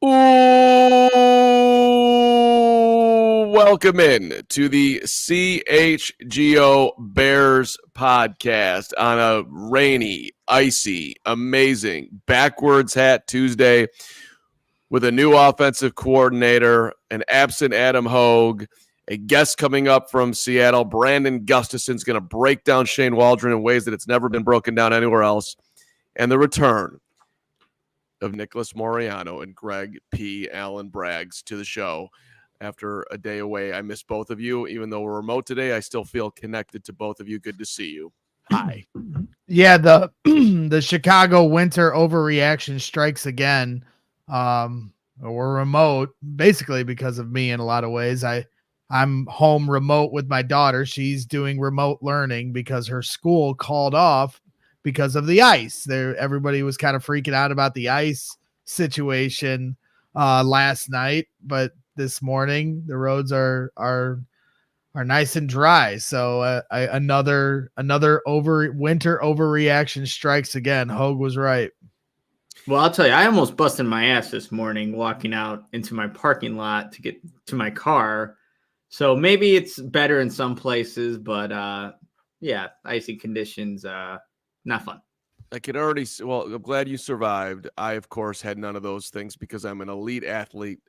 Welcome in to the CHGO Bears Podcast on a rainy, icy, amazing backwards hat Tuesday with a new offensive coordinator, an absent Adam Hogue, a guest coming up from Seattle. Brandon Gustafson's going to break down Shane Waldren in ways that it's never been broken down anywhere else. And the return of Nicholas Moreano and Greg P. Allen Braggs to the show after a day away. I miss both of you. Even though we're remote today, I still feel connected to both of you. Good to see you. Hi. Yeah, the Chicago winter overreaction strikes again. We're remote basically because of me in a lot of ways. I'm home remote with my daughter. She's doing remote learning because her school called off because of the ice. Everybody was kind of freaking out about the ice situation last night, but this morning the roads are nice and dry. So another winter overreaction strikes again. Hogue was right. Well, I'll tell you, I almost busted my ass this morning walking out into my parking lot to get to my car. So maybe it's better in some places, but yeah, icy conditions, not fun. I could already, well, I'm glad you survived. I, of course, had none of those things because I'm an elite athlete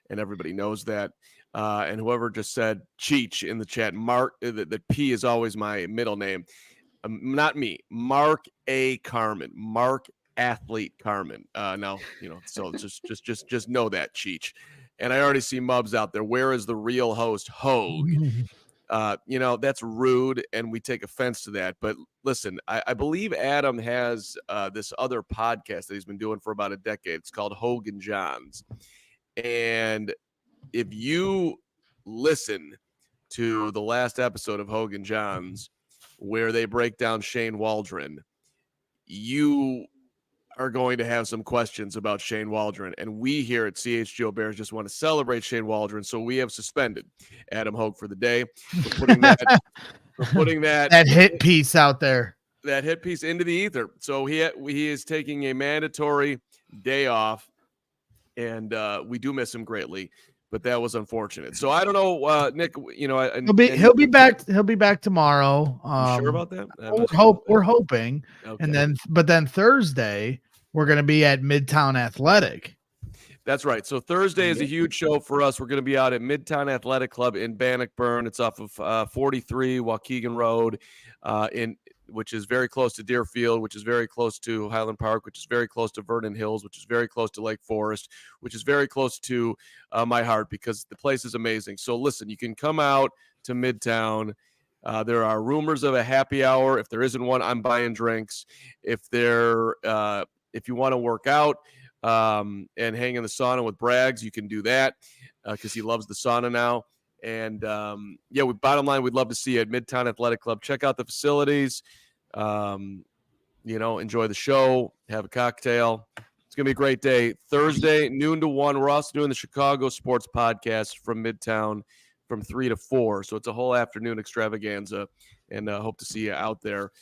and everybody knows that. And whoever just said Cheech in the chat, Mark, that P is always my middle name. Not me, Mark A. Carman, Mark Athlete Carman. Now, so just know that, Cheech. And I already see Mubs out there. Where is the real host, Hogue? That's rude, and we take offense to that. But listen, I believe Adam has this other podcast that he's been doing for about a decade. It's called Hogue and Johns. And if you listen to the last episode of Hogue and Johns, where they break down Shane Waldren, you are going to have some questions about Shane Waldren. And we here at CHGO Bears just want to celebrate Shane Waldren. So we have suspended Adam Hogue for the day. We're putting that hit piece out there. That hit piece into the ether. So he is taking a mandatory day off. And we do miss him greatly. But that was unfortunate. So I don't know, Nick. He'll be back. He'll be back tomorrow. You sure about that? We're hoping. Okay. And then Thursday we're going to be at Midtown Athletic. That's right. So Thursday is a huge show for us. We're going to be out at Midtown Athletic Club in Bannockburn. It's off of 43 Waukegan Road, which is very close to Deerfield, which is very close to Highland Park, which is very close to Vernon Hills, which is very close to Lake Forest, which is very close to my heart because the place is amazing. So listen, you can come out to Midtown. There are rumors of a happy hour. If there isn't one, I'm buying drinks. If you want to work out and hang in the sauna with Braggs, you can do that because he loves the sauna now. And, bottom line, we'd love to see you at Midtown Athletic Club. Check out the facilities, enjoy the show, have a cocktail. It's going to be a great day. Thursday, noon to 1, we're also doing the Chicago Sports Podcast from Midtown from 3 to 4. So it's a whole afternoon extravaganza, and hope to see you out there.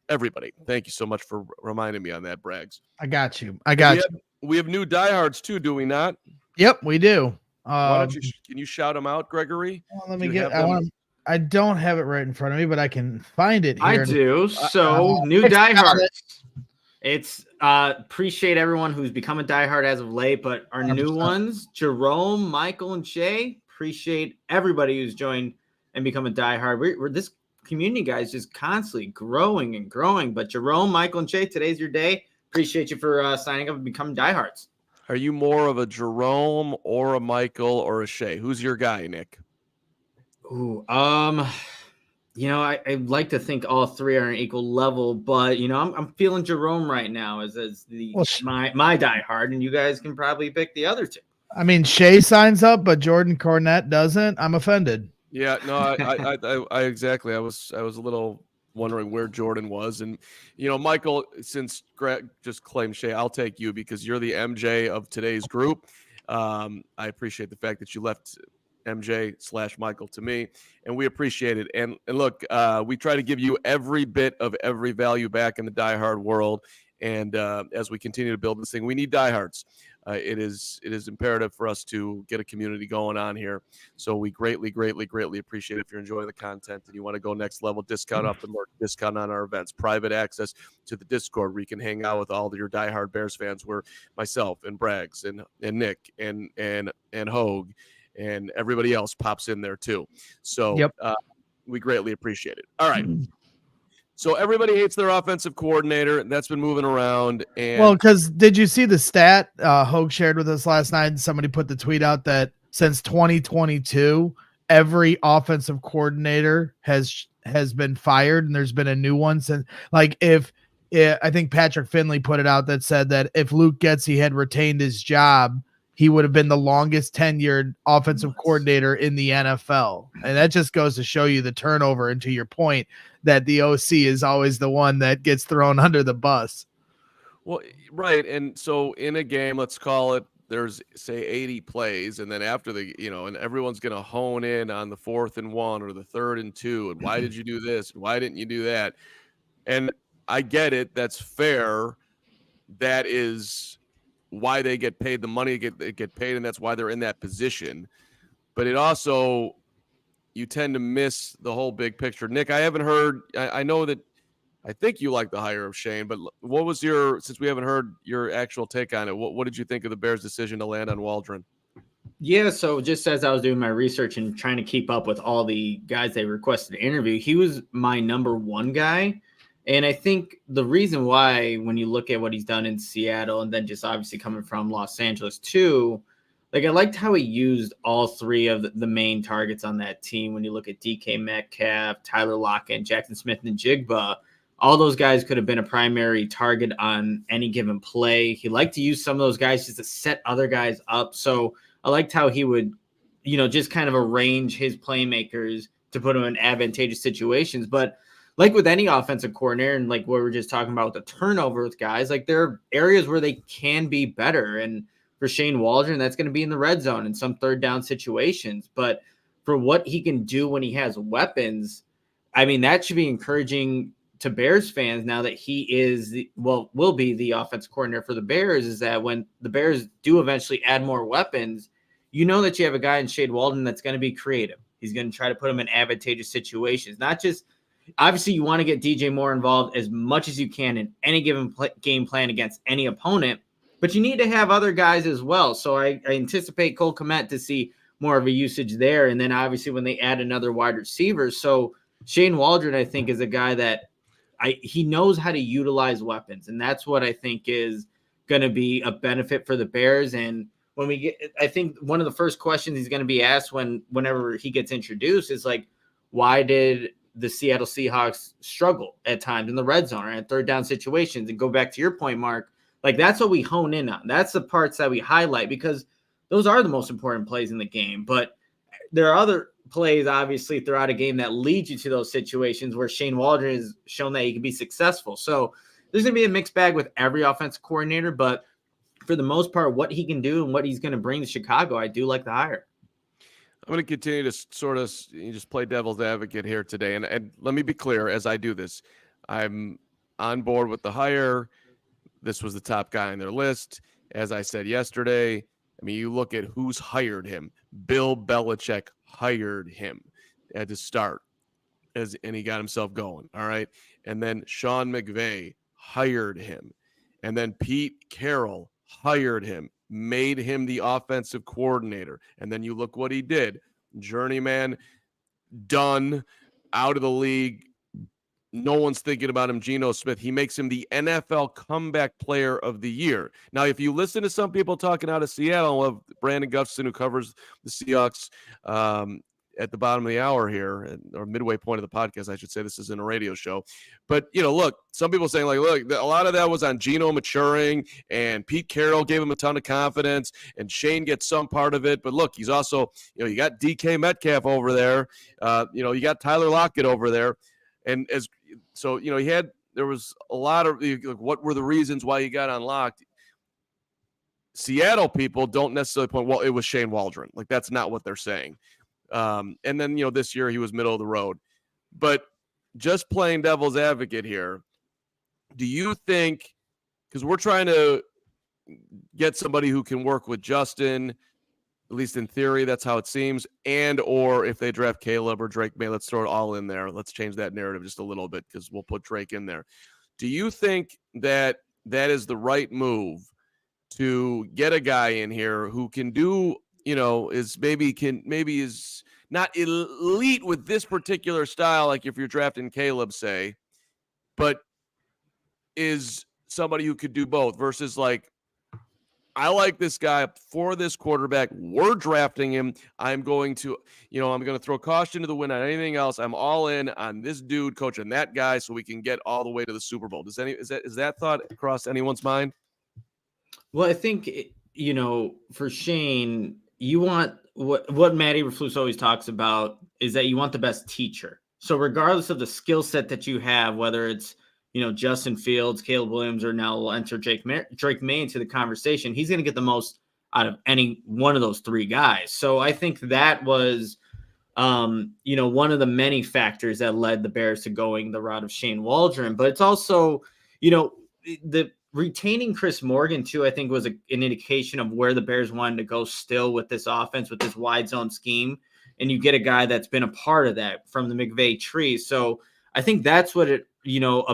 Everybody, thank you so much for reminding me on that, Braggs. I got you. We have new diehards too, do we not? Yep, we do. Why don't can you shout them out, Gregory? Well, let me get. I don't have it right in front of me, but I can find it here. I do. So new diehards. It's appreciate everyone who's become a diehard as of late, but our 100%. New ones, Jerome, Michael, and Shay. Appreciate everybody who's joined and become a diehard. We're this community, guys, just constantly growing and growing. But Jerome, Michael, and Shay, today's your day. Appreciate you for signing up and becoming diehards. Are you more of a Jerome or a Michael or a Shay? Who's your guy, Nick? Ooh, I'd like to think all three are on an equal level, but I'm feeling Jerome right now as my diehard, and you guys can probably pick the other two. I mean, Shay signs up, but Jordan Cornette doesn't. I'm offended. Yeah, no, I exactly. I was a little wondering where Jordan was, and Michael, since Greg just claimed Shay, I'll take you because you're the MJ of today's group. I appreciate the fact that you left MJ/Michael to me, and we appreciate it. And look, we try to give you every bit of every value back in the diehard world, And as we continue to build this thing, we need diehards. It is imperative for us to get a community going on here. So we greatly appreciate it. If you're enjoying the content and you want to go next level, discount off the merch, discount on our events, private access to the Discord where you can hang out with all of your diehard Bears fans, where myself and Braggs and Nick and Hogue and everybody else pops in there too. So we greatly appreciate it. All right. So everybody hates their offensive coordinator. That's been moving around. And well, because did you see the stat Hogue shared with us last night? Somebody put the tweet out that since 2022, every offensive coordinator has been fired, and there's been a new one since. Like I think Patrick Finley put it out that said that if Luke Getsy had retained his job, he would have been the longest tenured offensive coordinator in the NFL. And that just goes to show you the turnover, and to your point that the OC is always the one that gets thrown under the bus. Well, right. And so in a game, let's call it, there's say 80 plays. And then after and everyone's going to hone in on the 4th and 1 or the 3rd and 2. And why did you do this? Why didn't you do that? And I get it. That's fair. That is why they get paid the money they get paid, and that's why they're in that position. But it also, you tend to miss the whole big picture. Nick, I haven't heard. I know that I think you like the hire of Shane, but what was since we haven't heard your actual take on it, what did you think of the Bears' decision to land on Waldron? Yeah, so just as I was doing my research and trying to keep up with all the guys they requested to interview, he was my number one guy. And I think the reason why, when you look at what he's done in Seattle and then just obviously coming from Los Angeles too, like I liked how he used all three of the main targets on that team. When you look at DK Metcalf, Tyler Lockett, and Jackson Smith and Jigba, all those guys could have been a primary target on any given play. He liked to use some of those guys just to set other guys up. So I liked how he would, just kind of arrange his playmakers to put them in advantageous situations. But like with any offensive coordinator, and like what we were just talking about with the turnover with guys, like there are areas where they can be better. And for Shane Waldren, that's going to be in the red zone in some third down situations. But for what he can do when he has weapons, I mean, that should be encouraging to Bears fans now that he will be the offensive coordinator for the Bears, is that when the Bears do eventually add more weapons, that you have a guy in Shane Waldren that's going to be creative. He's going to try to put them in advantageous situations, not just – obviously, you want to get DJ Moore involved as much as you can in any given game plan against any opponent, but you need to have other guys as well. So I anticipate Cole Kmet to see more of a usage there. And then obviously when they add another wide receiver. So Shane Waldron, I think, is a guy that he knows how to utilize weapons. And that's what I think is going to be a benefit for the Bears. And I think one of the first questions he's going to be asked whenever he gets introduced is like, why did the Seattle Seahawks struggle at times in the red zone or at third down situations? And go back to your point, Mark, like that's what we hone in on. That's the parts that we highlight because those are the most important plays in the game. But there are other plays, obviously, throughout a game that lead you to those situations where Shane Waldron has shown that he can be successful. So there's going to be a mixed bag with every offensive coordinator, but for the most part, what he can do and what he's going to bring to Chicago, I do like the hire. I'm going to continue to sort of just play devil's advocate here today. And let me be clear, as I do this, I'm on board with the hire. This was the top guy on their list. As I said yesterday, I mean, you look at who's hired him. Bill Belichick hired him to start, and he got himself going. All right. And then Sean McVay hired him. And then Pete Carroll hired him, made him the offensive coordinator. And then you look what he did. Journeyman, done, out of the league. No one's thinking about him. Geno Smith. He makes him the NFL comeback player of the year. Now, if you listen to some people talking out of Seattle, of Brandon Gustafson, who covers the Seahawks at the bottom of the hour here, or midway point of the podcast, I should say. This isn't a radio show. But, look, some people saying, like, look, a lot of that was on Geno maturing, and Pete Carroll gave him a ton of confidence, and Shane gets some part of it. But, look, he's also, you got DK Metcalf over there. You got Tyler Lockett over there. And there was a lot of, what were the reasons why he got unlocked? Seattle people don't necessarily point, well, it was Shane Waldron. Like, that's not what they're saying. And then, this year he was middle of the road. But just playing devil's advocate here, do you think because we're trying to get somebody who can work with Justin, at least in theory, that's how it seems. And or if they draft Caleb or Drake May, let's throw it all in there. Let's change that narrative just a little bit because we'll put Drake in there. Do you think that is the right move to get a guy in here who can do, is not elite with this particular style, like if you're drafting Caleb, say, but is somebody who could do both versus like, I like this guy for this quarterback. We're drafting him. I'm going to throw caution to the wind on anything else. I'm all in on this dude coaching that guy so we can get all the way to the Super Bowl. Is that thought across anyone's mind? Well, I think, for Shane, you want what Matty Reflus always talks about is that you want the best teacher. So regardless of the skill set that you have, whether it's, Justin Fields, Caleb Williams, or now we'll enter Drake May into the conversation, he's going to get the most out of any one of those three guys. So I think that was, one of the many factors that led the Bears to going the route of Shane Waldren. But it's also, the retaining Chris Morgan too, I think was an indication of where the Bears wanted to go still with this offense, with this wide zone scheme. And you get a guy that's been a part of that from the McVay tree. So I think that's what a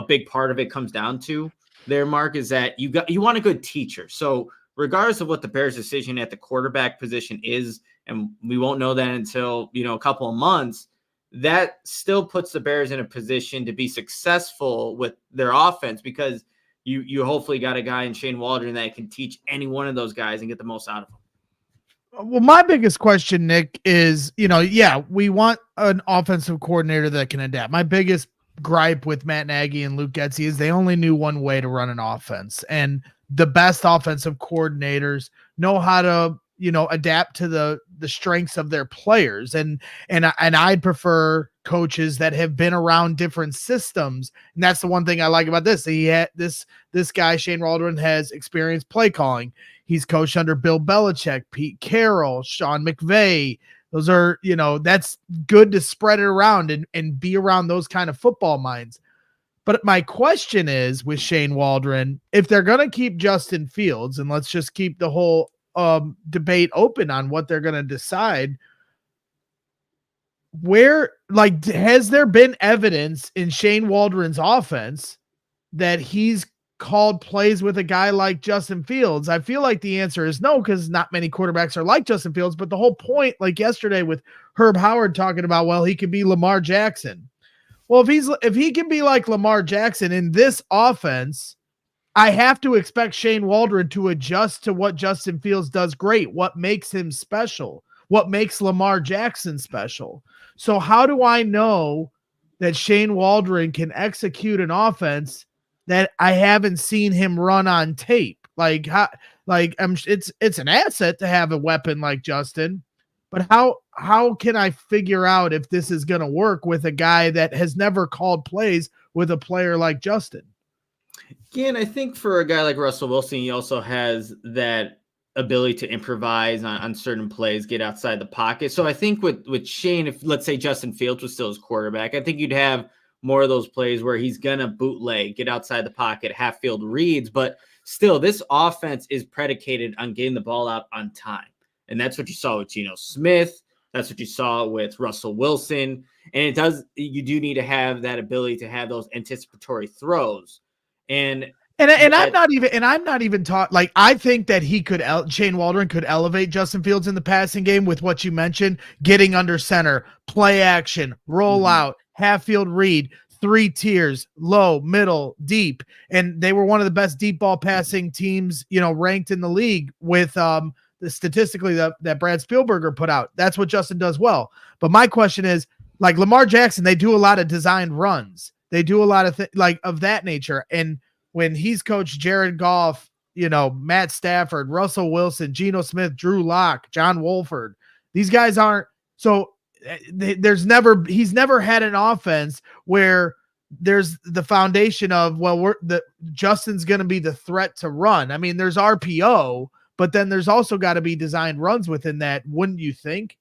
big part of it comes down to there, Mark, is that you want a good teacher. So regardless of what the Bears' decision at the quarterback position is, and we won't know that until, a couple of months, that still puts the Bears in a position to be successful with their offense because you hopefully got a guy in Shane Waldren that can teach any one of those guys and get the most out of them. Well, my biggest question, Nick, is, we want an offensive coordinator that can adapt. My biggest gripe with Matt Nagy and Luke Getsy is they only knew one way to run an offense. And the best offensive coordinators know how to, adapt to the strengths of their players. And I'd prefer coaches that have been around different systems. And that's the one thing I like about this. He had this guy, Shane Waldron, has experience play calling. He's coached under Bill Belichick, Pete Carroll, Sean McVay. Those are, that's good to spread it around and be around those kind of football minds. But my question is with Shane Waldron, if they're going to keep Justin Fields, and let's just keep the whole debate open on what they're going to decide, has there been evidence in Shane Waldron's offense that he's called plays with a guy like Justin Fields? I feel like the answer is no, because not many quarterbacks are like Justin Fields. But the whole point, like yesterday with Herb Howard talking about, well, he could be Lamar Jackson. Well, if he can be like Lamar Jackson in this offense, I have to expect Shane Waldron to adjust to what Justin Fields does great, what makes him special, what makes Lamar Jackson special. So how do I know that Shane Waldron can execute an offense that I haven't seen him run on tape? It's an asset to have a weapon like Justin, but how can I figure out if this is going to work with a guy that has never called plays with a player like Justin? Again, I think for a guy like Russell Wilson, he also has that ability to improvise on certain plays, get outside the pocket. So I think with Shane, if let's say Justin Fields was still his quarterback, I think you'd have more of those plays where he's going to bootleg, get outside the pocket, half field reads. But still, this offense is predicated on getting the ball out on time. And that's what you saw with Geno Smith. That's what you saw with Russell Wilson. And you do need to have that ability to have those anticipatory throws. I'm not even taught, like, I think that Shane Waldron could elevate Justin Fields in the passing game with what you mentioned, getting under center, play action, roll out, half field read, 3 tiers, low, middle, deep. And they were one of the best deep ball passing teams, ranked in the league with statistically that Brad Spielberger put out. That's what Justin does well. But my question is, like Lamar Jackson, they do a lot of designed runs. They do a lot of of that nature. And when he's coached Jared Goff, Matt Stafford, Russell Wilson, Geno Smith, Drew Lock, John Wolford, these guys aren't. So he's never had an offense where there's the foundation of, Justin's going to be the threat to run. I mean, there's RPO, but then there's also got to be designed runs within that. Wouldn't you think?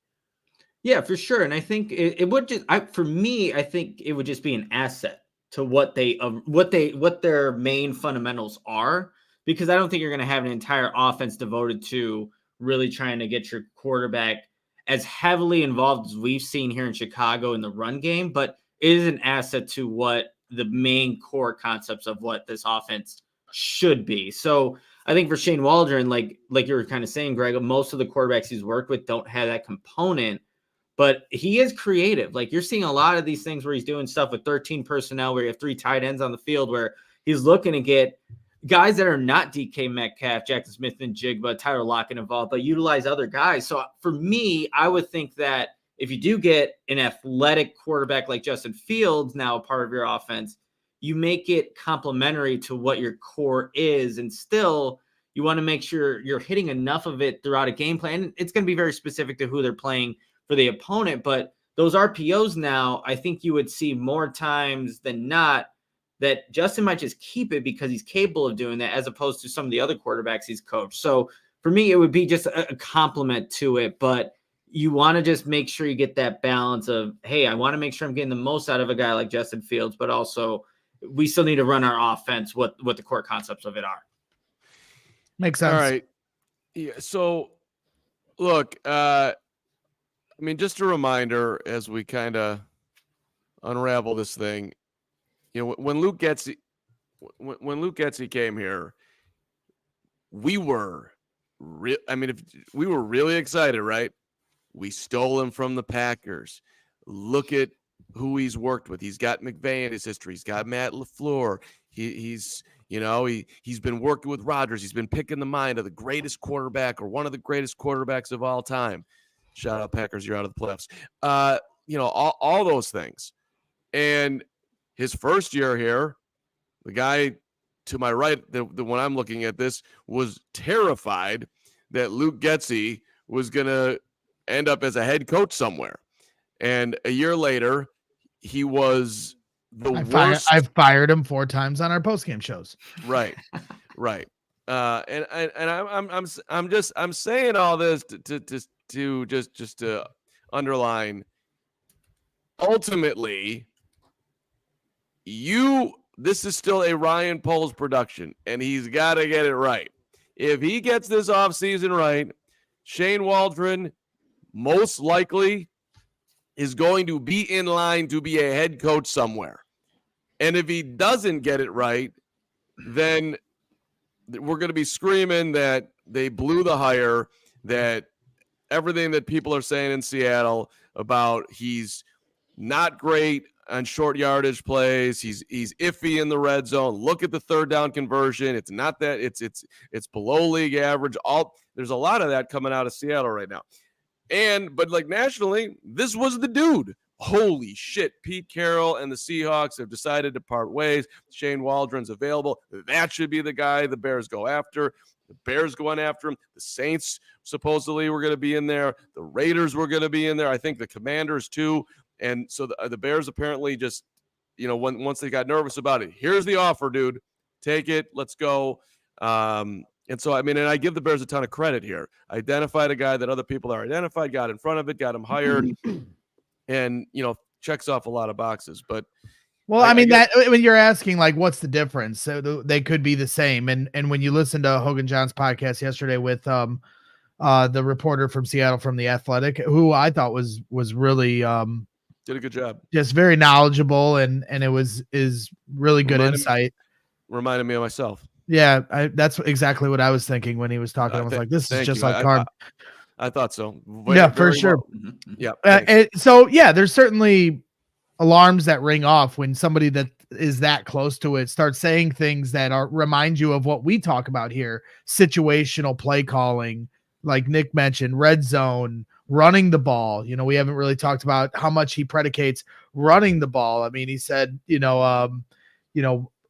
Yeah, for sure. And I think it would just, for me, I think it would just be an asset to what their main fundamentals are. because I don't think you're going to have an entire offense devoted to really trying to get your quarterback as heavily involved as we've seen here in Chicago in the run game, but it is an asset to what the main core concepts of what this offense should be. So I think for Shane Waldren, like you were kind of saying, Greg, most of the quarterbacks he's worked with don't have that component, but he is creative. Like you're seeing a lot of these things where he's doing stuff with 13 personnel, where you have 3 tight ends on the field, where he's looking to get guys that are not DK Metcalf, Jackson Smith and Jigba, Tyler Lockett involved, but utilize other guys. So for me, I would think that if you do get an athletic quarterback like Justin Fields now a part of your offense, you make it complementary to what your core is. And still, you want to make sure you're hitting enough of it throughout a game plan. It's going to be very specific to who they're playing for the opponent. But those RPOs now, I think you would see more times than not that Justin might just keep it because he's capable of doing that, as opposed to some of the other quarterbacks he's coached. So for me, it would be just a compliment to it. But you want to just make sure you get that balance of, hey, I want to make sure I'm getting the most out of a guy like Justin Fields, but also we still need to run our offense, what the core concepts of it are. Makes sense. All right. Yeah. So look, I mean, just a reminder as we kind of unravel this thing, you know, when Luke Getsy came here, we were we were really excited, right? We stole him from the Packers. Look at who he's worked with. He's got McVay in his history. He's got Matt LaFleur. He's been working with Rodgers. He's been picking the mind of the greatest quarterback or one of the greatest quarterbacks of all time. Shout out Packers, you're out of the playoffs. All those things. And his first year here, the guy to my right, the one I'm looking at this, was terrified that Luke Getsy was going to end up as a head coach somewhere. And a year later, he was the worst. I've fired him 4 times on our postgame shows. Right. I'm saying all this to underline. Ultimately, this is still a Ryan Poles production, and he's got to get it right. If he gets this offseason right, Shane Waldren most likely is going to be in line to be a head coach somewhere. And if he doesn't get it right, then we're going to be screaming that they blew the hire, that everything that people are saying in Seattle about he's not great on short yardage plays, he's iffy in the red zone. Look at the third down conversion. It's not that, it's below league average. There's a lot of that coming out of Seattle right now. But like nationally, this was the dude. Holy shit, Pete Carroll and the Seahawks have decided to part ways. Shane Waldron's available. That should be the guy the Bears go after. The Bears going after him. The Saints supposedly were going to be in there. The Raiders were going to be in there. I think the Commanders too. And so the Bears apparently just, once they got nervous about it, here's the offer, dude. Take it. Let's go. And so, and I give the Bears a ton of credit here. Identified a guy that other people are identified, got in front of it, got him hired, and, checks off a lot of boxes. But, well, when you're asking, like, what's the difference? So they could be the same. And when you listen to Hogan John's podcast yesterday with the reporter from Seattle from The Athletic, who I thought was really did a good job. Just very knowledgeable, and it is really good insight. Reminded me of myself. Yeah, that's exactly what I was thinking when he was talking. I was like, this is just like Carman. I thought so. Yeah, for sure. Well. Yeah. So, there's certainly alarms that ring off when somebody that is that close to it starts saying things that remind you of what we talk about here. Situational play calling, like Nick mentioned, red zone, running the ball. We haven't really talked about how much he predicates running the ball. I mean, he said,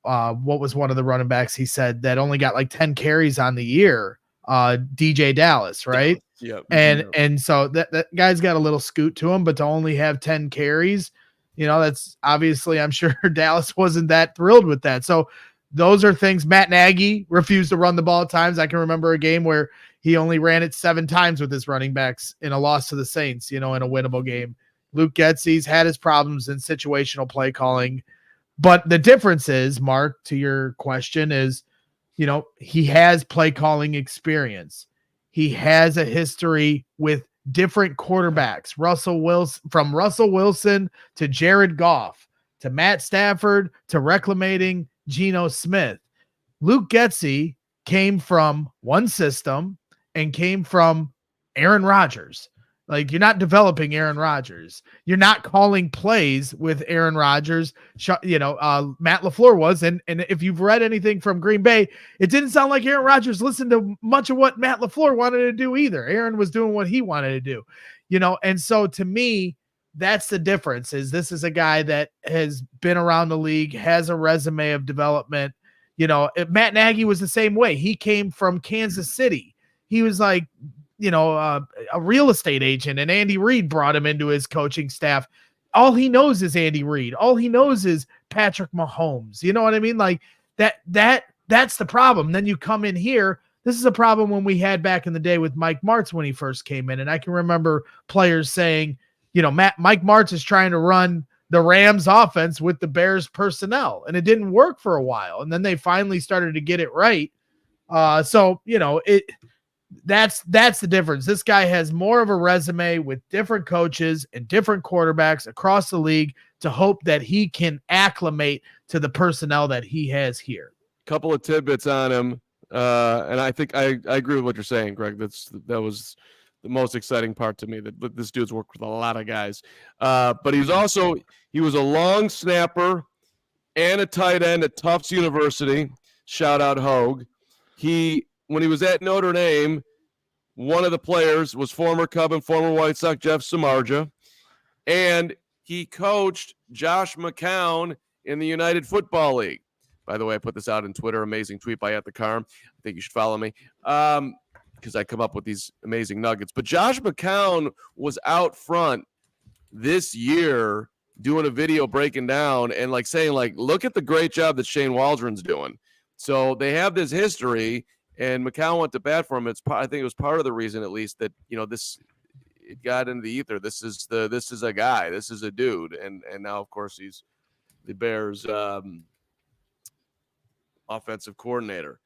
what was one of the running backs he said that only got like 10 carries on the year? DJ Dallas, right? Yeah. And so that guy's got a little scoot to him, but to only have 10 carries, that's obviously, I'm sure Dallas wasn't that thrilled with that. So those are things. Matt Nagy refused to run the ball at times. I can remember a game where he only ran it 7 times with his running backs in a loss to the Saints, in a winnable game. Luke Getsy's had his problems in situational play calling. But the difference is, Mark, to your question, is he has play calling experience. He has a history with different quarterbacks. From Russell Wilson to Jared Goff to Matt Stafford to reclamating Geno Smith. Luke Getsy came from one system and came from Aaron Rodgers. Like, you're not developing Aaron Rodgers. You're not calling plays with Aaron Rodgers. Matt LaFleur was. And if you've read anything from Green Bay, it didn't sound like Aaron Rodgers listened to much of what Matt LaFleur wanted to do either. Aaron was doing what he wanted to do, And so to me, that's the difference. This is a guy that has been around the league, has a resume of development. Matt Nagy was the same way. He came from Kansas City. He was like, a real estate agent, and Andy Reid brought him into his coaching staff. All he knows is Andy Reid. All he knows is Patrick Mahomes. You know what I mean? Like that's the problem. Then you come in here. This is a problem when we had back in the day with Mike Martz when he first came in. And I can remember players saying, Mike Martz is trying to run the Rams offense with the Bears personnel, and it didn't work for a while. And then they finally started to get it right. That's the difference. This guy has more of a resume with different coaches and different quarterbacks across the league to hope that he can acclimate to the personnel that he has here. Couple of tidbits on him. And I think I agree with what you're saying, Greg. That was the most exciting part to me, that this dude's worked with a lot of guys. But he was a long snapper and a tight end at Tufts University. Shout out Hogue. When he was at Notre Dame, one of the players was former Cub and former White Sox Jeff Samardzija, and he coached Josh McCown in the United Football League. By the way, I put this out on Twitter. Amazing tweet by @thecarm. I think you should follow me because I come up with these amazing nuggets. But Josh McCown was out front this year doing a video breaking down and saying, look at the great job that Shane Waldren's doing. So they have this history. And McCown went to bat for him. I think it was part of the reason, at least, that it got into the ether. This is a guy. This is a dude. And now, of course, he's the Bears' offensive coordinator.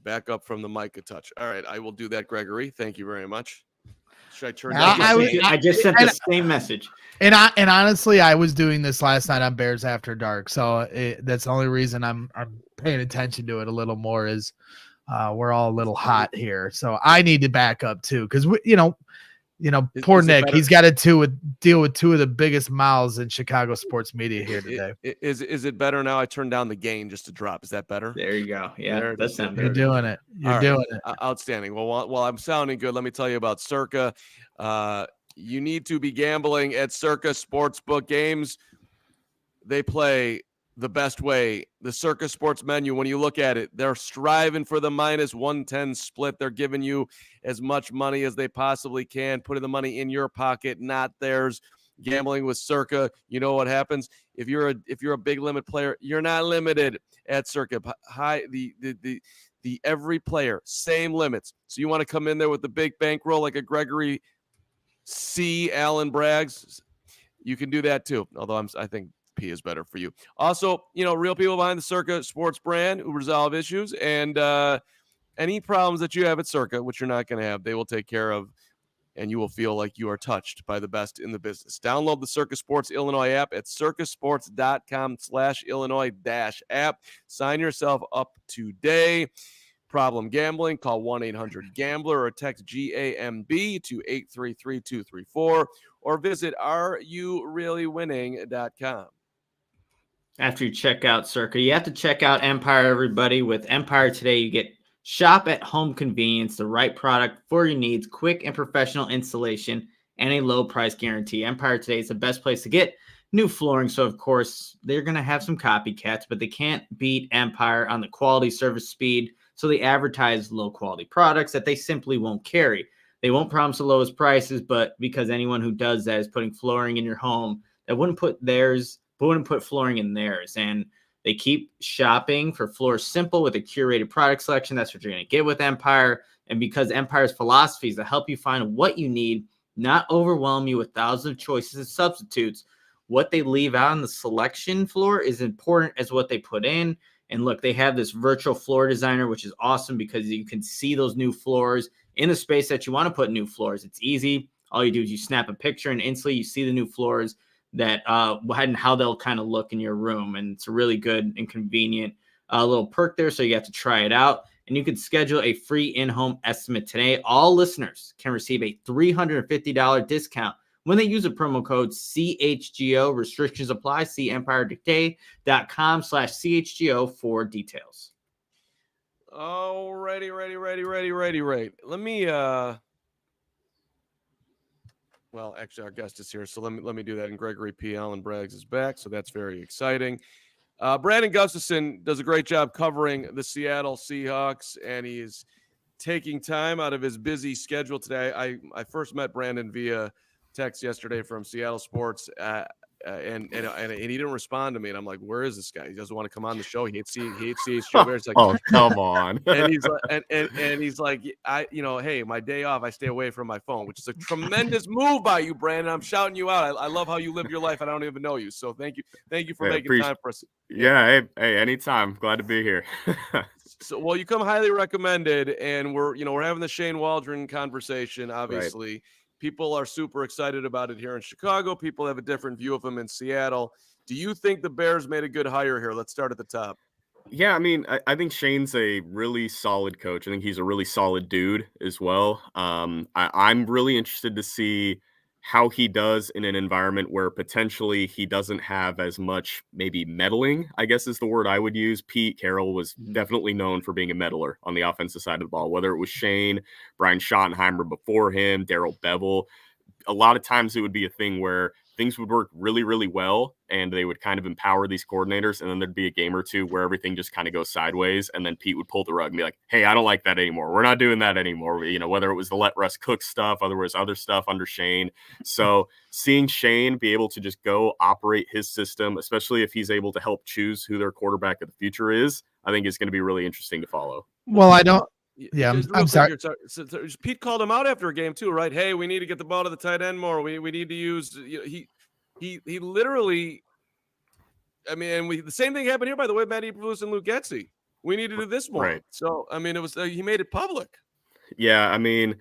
Back up from the mic a touch. All right, I will do that, Gregory. Thank you very much. Should I turn down? I just sent the same message. And honestly, I was doing this last night on Bears After Dark, so that's the only reason I'm paying attention to it a little more is. We're all a little hot here, so I need to back up too, because poor Nick, he's got to deal with two of the biggest mouths in Chicago sports media here today. Is it better now? I turned down the gain just to drop. Is that better? There you go. Yeah, that's not You're doing it. You're doing it. Outstanding. Well, while I'm sounding good, let me tell you about Circa. You need to be gambling at Circa Sportsbook games. They play the best way. The Circa Sports menu, when you look at it, they're striving for the -110 split. They're giving you as much money as they possibly can, putting the money in your pocket, not theirs. Gambling with Circa, you know what happens? If you're a big limit player, you're not limited at Circa. The every player, same limits. So you want to come in there with the big bankroll like a Gregory C. Allen Braggs, you can do that too. Although I think P is better for you. Also, real people behind the Circa Sports brand who resolve issues, and any problems that you have at Circa, which you're not going to have, they will take care of, and you will feel like you are touched by the best in the business. Download the Circa Sports Illinois app at circasports.com/Illinois-app. Sign yourself up today. Problem gambling, call 1-800-GAMBLER or text GAMB to 833-234 or visit areyoureallywinning.com. After you check out Circa, you have to check out Empire, everybody. With Empire today, you get shop at home convenience, the right product for your needs, quick and professional installation, and a low price guarantee. Empire today is the best place to get new flooring. So, of course, they're going to have some copycats, but they can't beat Empire on the quality, service, speed. So they advertise low quality products that they simply won't carry. They won't promise the lowest prices, but because anyone who does that is putting flooring in your home that wouldn't put flooring in theirs. And they keep shopping for Floor Simple with a curated product selection. That's what you're going to get with Empire. And because Empire's philosophy is to help you find what you need, not overwhelm you with thousands of choices and substitutes. What they leave out on the selection floor is important as what they put in. And look, they have this virtual floor designer, which is awesome because you can see those new floors in the space that you want to put new floors. It's easy. All you do is you snap a picture and instantly you see the new floors that and how they'll kind of look in your room. And it's a really good and convenient little perk there. So you have to try it out. And you can schedule a free in-home estimate today. All listeners can receive a $350 discount when they use a promo code CHGO. Restrictions apply. See empiredecay.com/CHGO for details. Oh, ready. Let me well, actually our guest is here, so let me do that. And Gregory P. Allen Braggs is back, so that's very exciting. Brandon Gustafson does a great job covering the Seattle Seahawks, and he's taking time out of his busy schedule today. I first met Brandon via text yesterday from Seattle Sports, and he didn't respond to me, and I'm like, where is this guy? He doesn't want to come on the show. He hates CHGO Bears. Like, oh, come on. and he's like, and he's like, hey, my day off, I stay away from my phone, which is a tremendous move by you, Brandon. I'm shouting you out. I love how you live your life. I don't even know you, so thank you for making time for us. Yeah, hey, anytime. Glad to be here. So, well, you come highly recommended, and we're having the Shane Waldren conversation, obviously. Right. People are super excited about it here in Chicago. People have a different view of him in Seattle. Do you think the Bears made a good hire here? Let's start at the top. Yeah, I mean, I think Shane's a really solid coach. I think he's a really solid dude as well. I'm really interested to see how he does in an environment where potentially he doesn't have as much maybe meddling, I guess is the word I would use. Pete Carroll was definitely known for being a meddler on the offensive side of the ball, whether it was Shane, Brian Schottenheimer before him, Darrell Bevel. A lot of times it would be a thing where things would work really, really well, and they would kind of empower these coordinators, and then there'd be a game or two where everything just kind of goes sideways, and then Pete would pull the rug and be like, hey, I don't like that anymore. We're not doing that anymore. Whether it was the let Russ cook stuff, otherwise other stuff under Shane. So seeing Shane be able to just go operate his system, especially if he's able to help choose who their quarterback of the future is, I think it's going to be really interesting to follow. Well, I don't. Yeah, I'm sorry. So Pete called him out after a game too, right? Hey, we need to get the ball to the tight end more. We need to use. He literally. I mean, the same thing happened here, by the way. Matty Bruce and Luke Getsy. We need to do this more. Right. So I mean, it was he made it public. Yeah, I mean,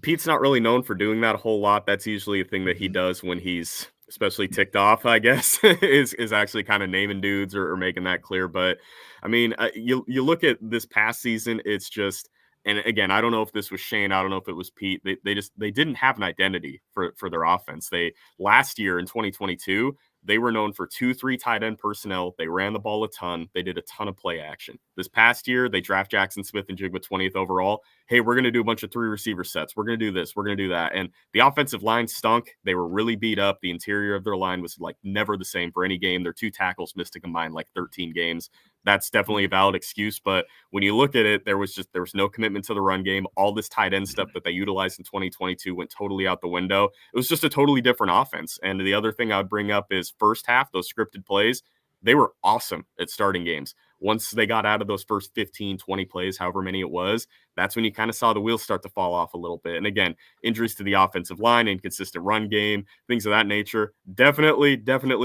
Pete's not really known for doing that a whole lot. That's usually a thing that he does when he's especially ticked off, I guess, is actually kind of naming dudes or making that clear. But I mean, you look at this past season, it's just, and again, I don't know if this was Shane, I don't know if it was Pete. They didn't have an identity for their offense. Last year in 2022, they were known for 2-3 tight end personnel. They ran the ball a ton. They did a ton of play action. This past year, they draft Jackson Smith and Jigba 20th overall. Hey, we're going to do a bunch of 3 receiver sets. We're going to do this. We're going to do that. And the offensive line stunk. They were really beat up. The interior of their line was like never the same for any game. Their 2 tackles missed a combined like 13 games. That's definitely a valid excuse. But when you look at it, there was no commitment to the run game. All this tight end stuff that they utilized in 2022 went totally out the window. It was just a totally different offense. And the other thing I would bring up is first half, those scripted plays, they were awesome at starting games. Once they got out of those first 15, 20 plays, however many it was, that's when you kind of saw the wheels start to fall off a little bit. And again, injuries to the offensive line, inconsistent run game, things of that nature, definitely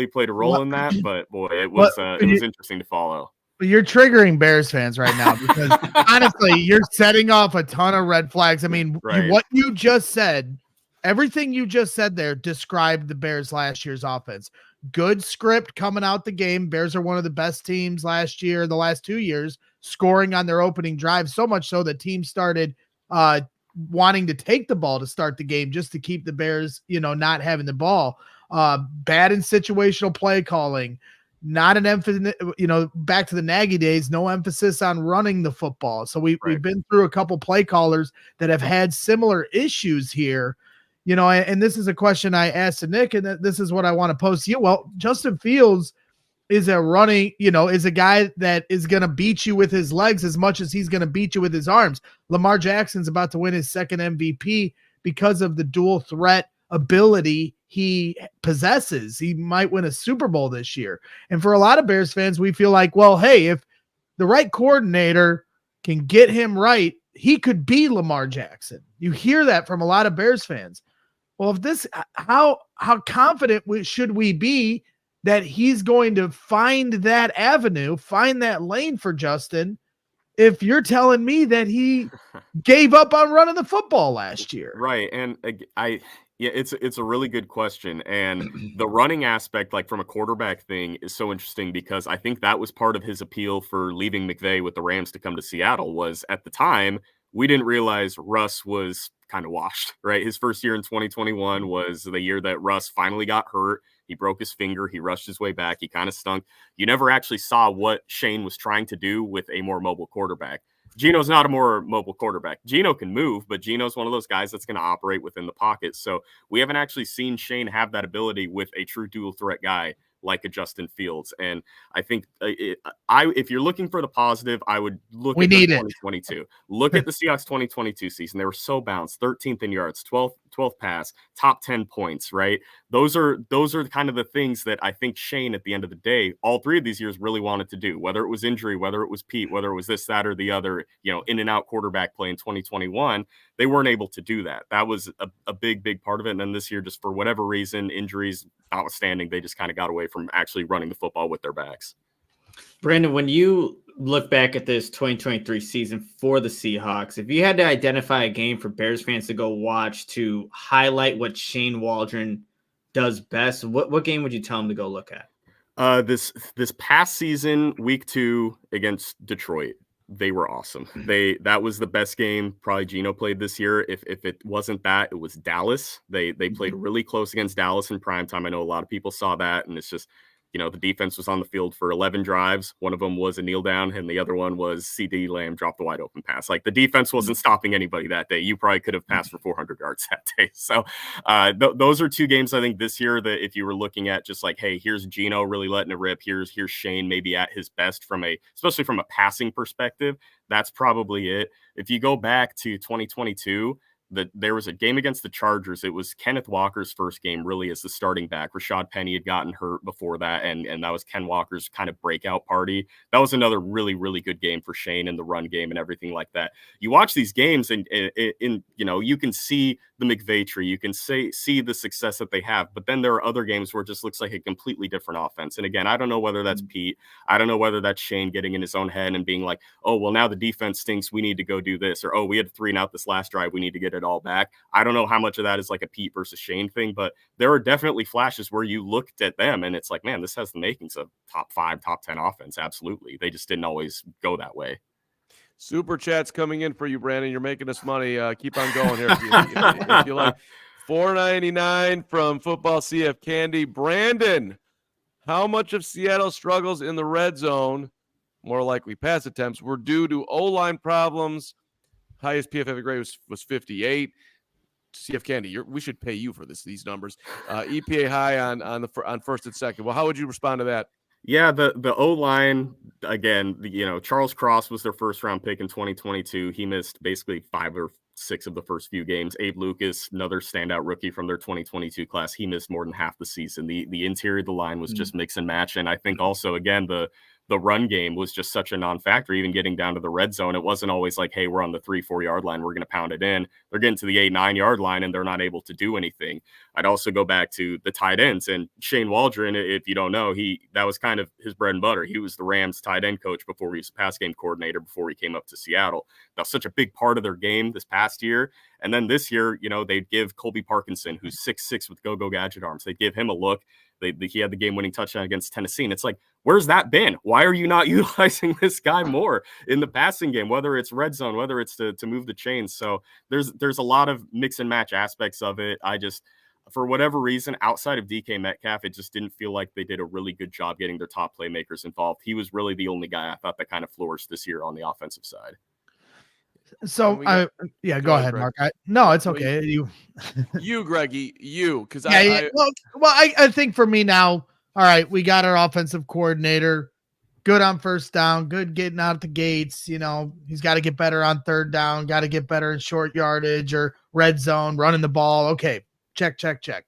played a role in that. But boy, it was interesting to follow. You're triggering Bears fans right now because honestly, you're setting off a ton of red flags. I mean, what you just said, everything you just said there described the Bears last year's offense. Good script coming out the game. Bears are one of the best teams last year, the last 2 years, scoring on their opening drive. So much so that teams started wanting to take the ball to start the game just to keep the Bears, not having the ball. Bad in situational play calling. Not an emphasis, back to the Nagy days, no emphasis on running the football. So we've been through a couple play callers that have had similar issues here, and this is a question I asked to Nick, and this is what I want to pose to you. Well, Justin Fields is is a guy that is going to beat you with his legs as much as he's going to beat you with his arms. Lamar Jackson's about to win his second MVP because of the dual threat ability he possesses. He might win a Super Bowl this year. And for a lot of Bears fans, we feel like, well, hey, if the right coordinator can get him right, he could be Lamar Jackson. You hear that from a lot of Bears fans. Well, if this, how confident should we be that he's going to find that avenue, find that lane for Justin, if you're telling me that he gave up on running the football last year. Right. And yeah, it's a really good question. And the running aspect, like from a quarterback thing, is so interesting because I think that was part of his appeal for leaving McVay with the Rams to come to Seattle. Was at the time we didn't realize Russ was kind of washed, right? His first year in 2021 was the year that Russ finally got hurt. He broke his finger. He rushed his way back. He kind of stunk. You never actually saw what Shane was trying to do with a more mobile quarterback. Gino's not a more mobile quarterback. Gino can move, but Gino's one of those guys that's going to operate within the pocket. So we haven't actually seen Shane have that ability with a true dual threat guy like a Justin Fields. And I think if you're looking for the positive, I would look at 2022. Look at the Seahawks 2022 season. They were so balanced, 13th in yards, 12th pass, top 10 points, right? Those are kind of the things that I think Shane, at the end of the day, all three of these years really wanted to do, whether it was injury, whether it was Pete, whether it was this, that, or the other, in and out quarterback play in 2021. They weren't able to do that. That was a big part of it. And then this year, just for whatever reason, injuries notwithstanding, they just kind of got away from actually running the football with their backs. Brandon, when you look back at this 2023 season for the Seahawks, if you had to identify a game for Bears fans to go watch to highlight what Shane Waldren does best, what game would you tell them to go look at? This past season, week 2 against Detroit, they were awesome. That was the best game probably Gino played this year. If it wasn't that, it was Dallas. They played really close against Dallas in primetime. I know a lot of people saw that, and it's just, the defense was on the field for 11 drives. One of them was a kneel down, and the other one was CD Lamb dropped the wide open pass. Like, the defense wasn't stopping anybody that day. You probably could have passed for 400 yards that day. So those are two games I think this year that if you were looking at just like, hey, here's Gino really letting it rip. Here's Shane maybe at his best especially from a passing perspective. That's probably it. If you go back to 2022, there was a game against the Chargers. It was Kenneth Walker's first game really as the starting back. Rashad Penny had gotten hurt before that, and that was Ken Walker's kind of breakout party. That was another really, really good game for Shane in the run game and everything like that. You watch these games and you can see the McVay tree. You can see the success that they have, but then there are other games where it just looks like a completely different offense. And again, I don't know whether that's Pete. I don't know whether that's Shane getting in his own head and being like, oh, well, now the defense stinks. We need to go do this. Or, oh, we had 3 and out this last drive. We need to get it all back. I don't know how much of that is like a Pete versus Shane thing, but there are definitely flashes where you looked at them and it's like, man, this has the makings of top 5, top 10 offense. Absolutely. They just didn't always go that way. Super chats coming in for you, Brandon. You're making us money. Keep on going here. If you like. $4.99 from Football CF Candy. Brandon, how much of Seattle's struggles in the red zone, more likely pass attempts, were due to O-line problems? Highest PFF grade was 58. CF Candy, we should pay you for these numbers. EPA high on first and second. Well, how would you respond to that? Yeah, the O-line, again, Charles Cross was their first-round pick in 2022. He missed basically 5 or 6 of the first few games. Abe Lucas, another standout rookie from their 2022 class, he missed more than half the season. The interior of the line was just mix and match. And I think also, again, the run game was just such a non-factor, even getting down to the red zone. It wasn't always like, hey, we're on the 3-4 yard line, we're going to pound it in. They're getting to the 8-9 yard line and they're not able to do anything. I'd also go back to the tight ends, and Shane Waldren, if you don't know, that was kind of his bread and butter. He was the Rams tight end coach before he was a pass game coordinator before he came up to Seattle. That was such a big part of their game this past year. And then this year, they'd give Colby Parkinson, who's 6'6" with go-go gadget arms, they'd give him a look. He had the game-winning touchdown against Tennessee. And it's like, where's that been? Why are you not utilizing this guy more in the passing game, whether it's red zone, whether it's to move the chains? So there's a lot of mix and match aspects of it. I just, for whatever reason, outside of DK Metcalf, it just didn't feel like they did a really good job getting their top playmakers involved. He was really the only guy I thought that kind of flourished this year on the offensive side. So go ahead, Mark. No, it's okay. Greggy, because I think for me now, all right, we got our offensive coordinator, good on first down, good getting out the gates. He's got to get better on third down, got to get better in short yardage or red zone, running the ball. Okay, check.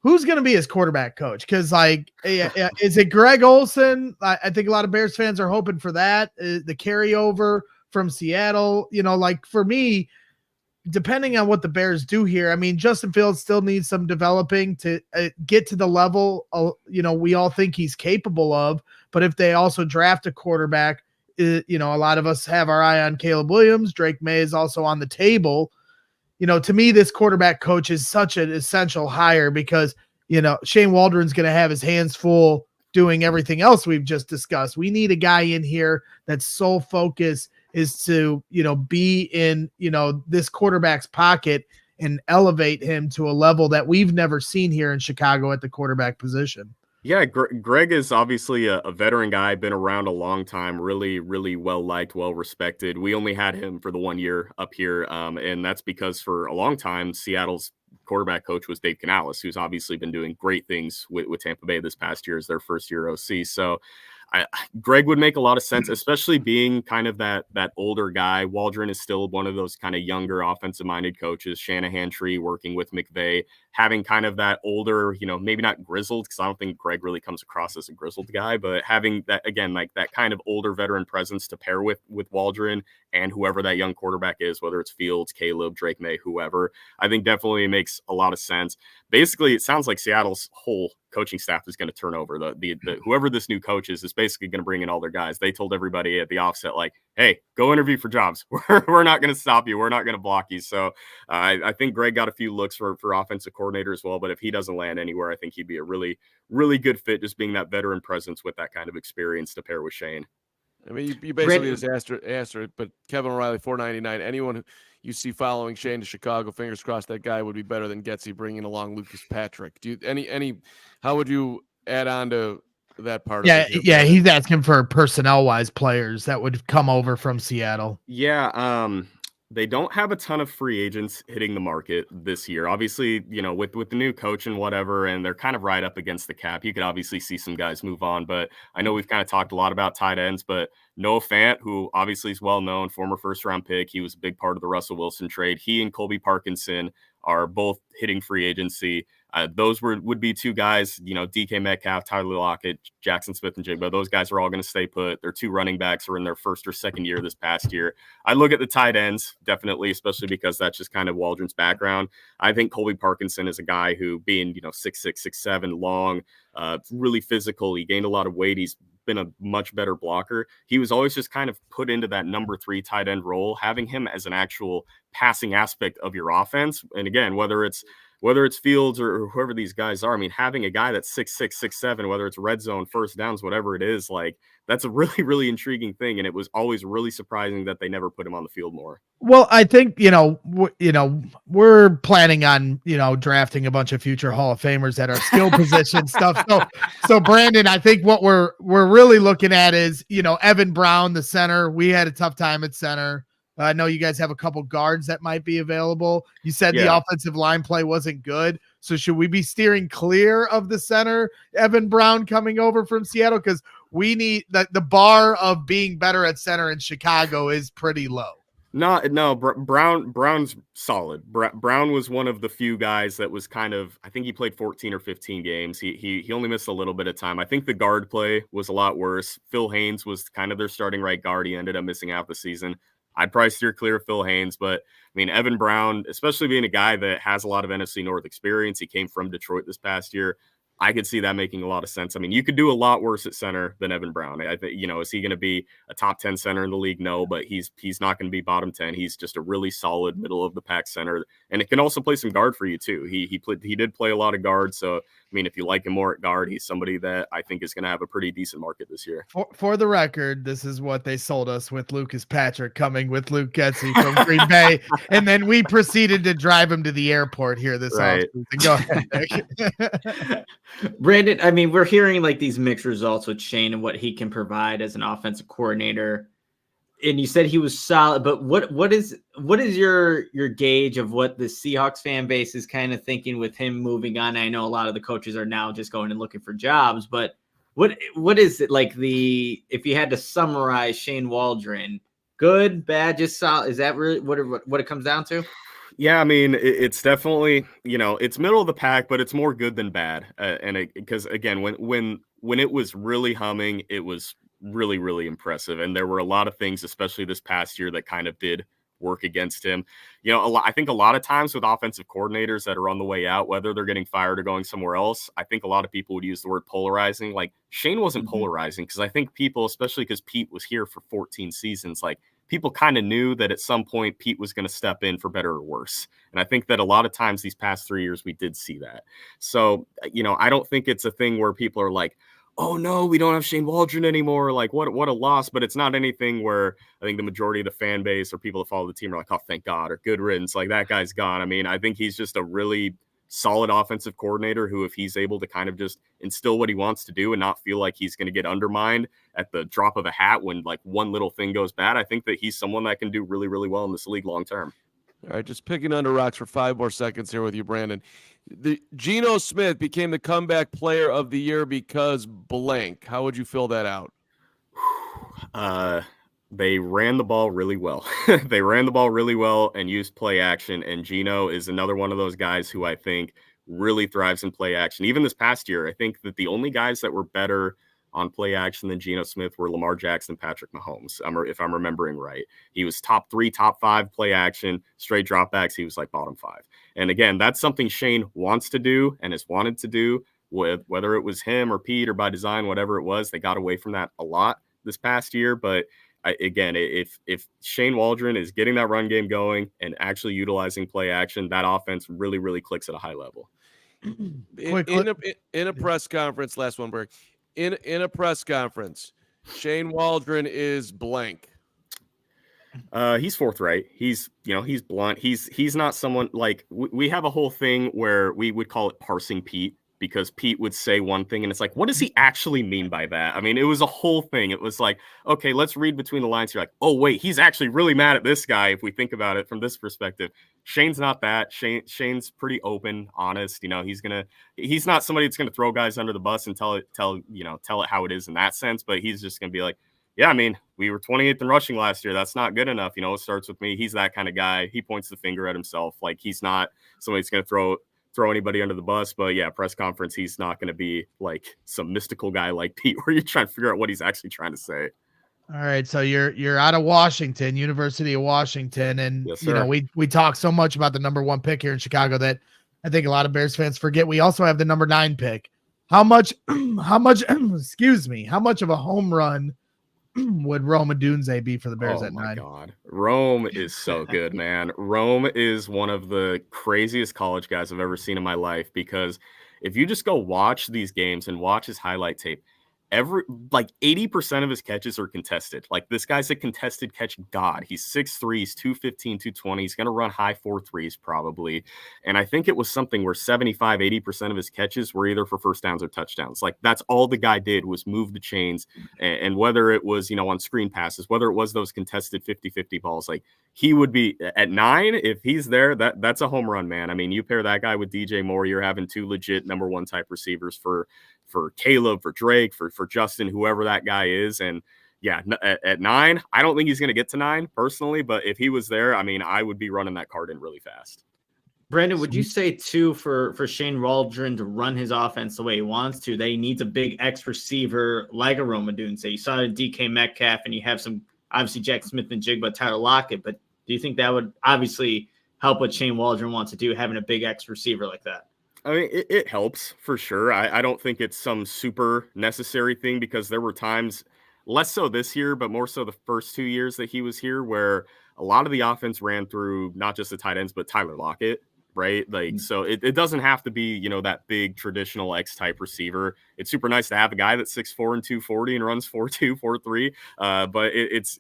Who's going to be his quarterback coach? Because is it Greg Olsen? I think a lot of Bears fans are hoping for that. The carryover from Seattle, for me, depending on what the Bears do here, I mean, Justin Fields still needs some developing to get to the level, we all think he's capable of. But if they also draft a quarterback, a lot of us have our eye on Caleb Williams. Drake May is also on the table. To me, this quarterback coach is such an essential hire because, Shane Waldron's going to have his hands full doing everything else we've just discussed. We need a guy in here that's sole focus is to, be in, this quarterback's pocket and elevate him to a level that we've never seen here in Chicago at the quarterback position. Yeah, Greg is obviously a veteran guy, been around a long time, really, really well-liked, well-respected. We only had him for the 1 year up here, and that's because for a long time, Seattle's quarterback coach was Dave Canales, who's obviously been doing great things with Tampa Bay this past year as their first-year OC. So Greg would make a lot of sense, especially being kind of that older guy. Waldron is still one of those kind of younger offensive-minded coaches. Shanahan tree working with McVay, having kind of that older, maybe not grizzled, because I don't think Greg really comes across as a grizzled guy, but having that, again, like that kind of older veteran presence to pair with Waldron and whoever that young quarterback is, whether it's Fields, Caleb, Drake May, whoever, I think definitely makes a lot of sense. Basically, it sounds like Seattle's whole coaching staff is going to turn over. The whoever this new coach is basically going to bring in all their guys. They told everybody at the offset, like, hey, go interview for jobs. We're not going to stop you. We're not going to block you. So I think Greg got a few looks for offensive coordinator as well. But if he doesn't land anywhere, I think he'd be a really, really good fit, just being that veteran presence with that kind of experience to pair with Shane. I mean, you basically just asked it, but Kevin O'Reilly, $4.99. Anyone who you see following Shane to Chicago, fingers crossed that guy would be better than Getsy bringing along Lucas Patrick. Do you how would you add on to that part of it? Yeah, he's asking for personnel-wise players that would come over from Seattle. Yeah, they don't have a ton of free agents hitting the market this year. Obviously, with the new coach and whatever, and they're kind of right up against the cap. You could obviously see some guys move on, but I know we've kind of talked a lot about tight ends, but Noah Fant, who obviously is well-known, former first-round pick, he was a big part of the Russell Wilson trade. He and Colby Parkinson are both hitting free agency. Those would be two guys, DK Metcalf, Tyler Lockett, Jackson Smith-Njigba. Those guys are all going to stay put. Their two running backs are in their first or second year this past year. I look at the tight ends, definitely, especially because that's just kind of Waldron's background. I think Colby Parkinson is a guy who, being 6'6", 6'7", long, really physical. He gained a lot of weight. He's been a much better blocker. He was always just kind of put into that number 3 tight end role, having him as an actual passing aspect of your offense. And again, whether it's Fields or whoever these guys are, I mean, having a guy that's 6'6", 6'7", whether it's red zone, first downs, whatever it is, like, that's a really, really intriguing thing. And it was always really surprising that they never put him on the field more. Well, I think, we're planning on, drafting a bunch of future Hall of Famers at our skill position stuff. So Brandon, I think what we're really looking at is, Evan Brown, the center. We had a tough time at center. I know you guys have a couple guards that might be available. You said the offensive line play wasn't good. So should we be steering clear of the center, Evan Brown, coming over from Seattle? Because we need the bar of being better at center in Chicago is pretty low. No, Brown's solid. Brown was one of the few guys that was kind of, I think he played 14 or 15 games. He only missed a little bit of time. I think the guard play was a lot worse. Phil Haynes was kind of their starting right guard. He ended up missing out the season. I'd probably steer clear of Phil Haynes, but I mean, Evan Brown, especially being a guy that has a lot of NFC North experience, he came from Detroit this past year. I could see that making a lot of sense. I mean, you could do a lot worse at center than Evan Brown. I think, is he going to be a top 10 center in the league? No, but he's not going to be bottom 10. He's just a really solid middle of the pack center, and it can also play some guard for you too. He did play a lot of guard, so I mean, if you like him more at guard, he's somebody that I think is going to have a pretty decent market this year. For the record, this is what they sold us with Lucas Patrick coming with Luke Getsy from Green Bay, and then we proceeded to drive him to the airport here this offseason. Go ahead, Nick. Brandon, I mean, we're hearing like these mixed results with Shane and what he can provide as an offensive coordinator. And you said he was solid, but what is your gauge of what the Seahawks fan base is kind of thinking with him moving on? I know a lot of the coaches are now just going and looking for jobs, but what is it like if you had to summarize Shane Waldren, good, bad, just solid? Is that really what it comes down to? Yeah, I mean, it's definitely, it's middle of the pack, but it's more good than bad. Because again, when it was really humming, it was really, really impressive. And there were a lot of things, especially this past year, that kind of did work against him. You know, I think a lot of times with offensive coordinators that are on the way out, whether they're getting fired or going somewhere else, I think a lot of people would use the word polarizing. Like Shane wasn't polarizing because I think people, especially because Pete was here for 14 seasons, like people kind of knew that at some point Pete was going to step in for better or worse. And I think that a lot of times these past 3 years, we did see that. So, you know, I don't think it's a thing where people are like, oh no, we don't have Shane Waldren anymore. Like what a loss. But it's not anything where I think the majority of the fan base or people that follow the team are like, oh, thank God, or good riddance. Like that guy's gone. I mean, I think he's just a really solid offensive coordinator who, if he's able to kind of just instill what he wants to do and not feel like he's going to get undermined at the drop of a hat when like one little thing goes bad, I think that he's someone that can do really, really well in this league long term. All right, just picking under rocks for 5 more seconds here with you, Brandon. The Geno Smith became the comeback player of the year because blank. How would you fill that out? They ran the ball really well. They ran the ball really well and used play action. And Geno is another one of those guys who I think really thrives in play action. Even this past year, I think that the only guys that were better on play action than Geno Smith were Lamar Jackson, Patrick Mahomes, if I'm remembering right. He was top 3, top 5 play action, straight dropbacks. He was like bottom 5. And again, that's something Shane wants to do and has wanted to do, with whether it was him or Pete or by design, whatever it was. They got away from that a lot this past year. But again, if Shane Waldren is getting that run game going and actually utilizing play action, that offense really, really clicks at a high level. In a press conference, last one, Berg. In a press conference, Shane Waldren is blank. He's forthright. He's blunt. He's not someone like we have a whole thing where we would call it parsing Pete, because Pete would say one thing and it's like, what does he actually mean by that? I mean, it was a whole thing. It was like, okay, let's read between the lines. You're like, oh wait, he's actually really mad at this guy. If we think about it from this perspective, Shane's not that. Shane's pretty open, honest. You know, he's not somebody that's going to throw guys under the bus and tell it how it is in that sense. But he's just going to be like, yeah, I mean, we were 28th in rushing last year. That's not good enough. You know, it starts with me. He's that kind of guy. He points the finger at himself. Like he's not somebody that's going to throw anybody under the bus. But yeah, press conference, he's not going to be like some mystical guy like Pete where you're trying to figure out what he's actually trying to say. All right, so you're out of Washington, University of Washington, and yes, you know we talk so much about the number 1 pick here in Chicago that I think a lot of Bears fans forget we also have the number 9 pick. How much excuse me, how much of a home run would Rome Odunze be for the Bears at 9? Oh my God, Rome is so good, man. Rome is one of the craziest college guys I've ever seen in my life, because if you just go watch these games and watch his highlight tape, 80% of his catches are contested. Like this guy's a contested catch god. He's 6'3", he's 215, 220. He's going to run high 4.3s probably. And I think it was something where 75-80% of his catches were either for first downs or touchdowns. Like that's all the guy did was move the chains. And whether it was, on screen passes, whether it was those contested 50-50 balls, like he would be at 9. If he's there, that's a home run, man. I mean, you pair that guy with DJ Moore, you're having 2 legit number 1 type receivers for Caleb, for Drake, for Justin, whoever that guy is. And yeah, at 9, I don't think he's going to get to 9 personally, but if he was there, I mean, I would be running that card in really fast. Brandon, would you say too, for Shane Waldren to run his offense the way he wants to, that he needs a big X receiver like a Rome Odunze? You saw DK Metcalf, and you have some, obviously, Jack Smith and Jigba, Tyler Lockett, but do you think that would obviously help what Shane Waldren wants to do, having a big X receiver like that? I mean, it helps for sure. I don't think it's some super necessary thing, because there were times, less so this year, but more so the first 2 years that he was here, where a lot of the offense ran through not just the tight ends, but Tyler Lockett, right? Like, so it doesn't have to be, that big traditional X type receiver. It's super nice to have a guy that's 6'4" and 240 and runs 4.2, 4.3. But it's,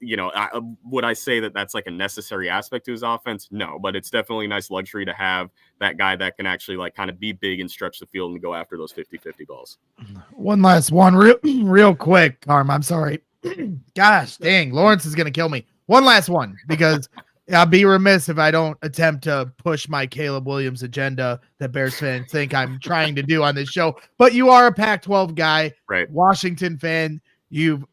would I say that that's like a necessary aspect to his offense? No, but it's definitely a nice luxury to have that guy that can actually like kind of be big and stretch the field and go after those 50-50 balls. One last one real quick, Carm. I'm sorry. Gosh, dang, Lawrence is going to kill me. One last one, because I'll be remiss if I don't attempt to push my Caleb Williams agenda that Bears fans think I'm trying to do on this show. But you are a Pac-12 guy, right? Washington fan. You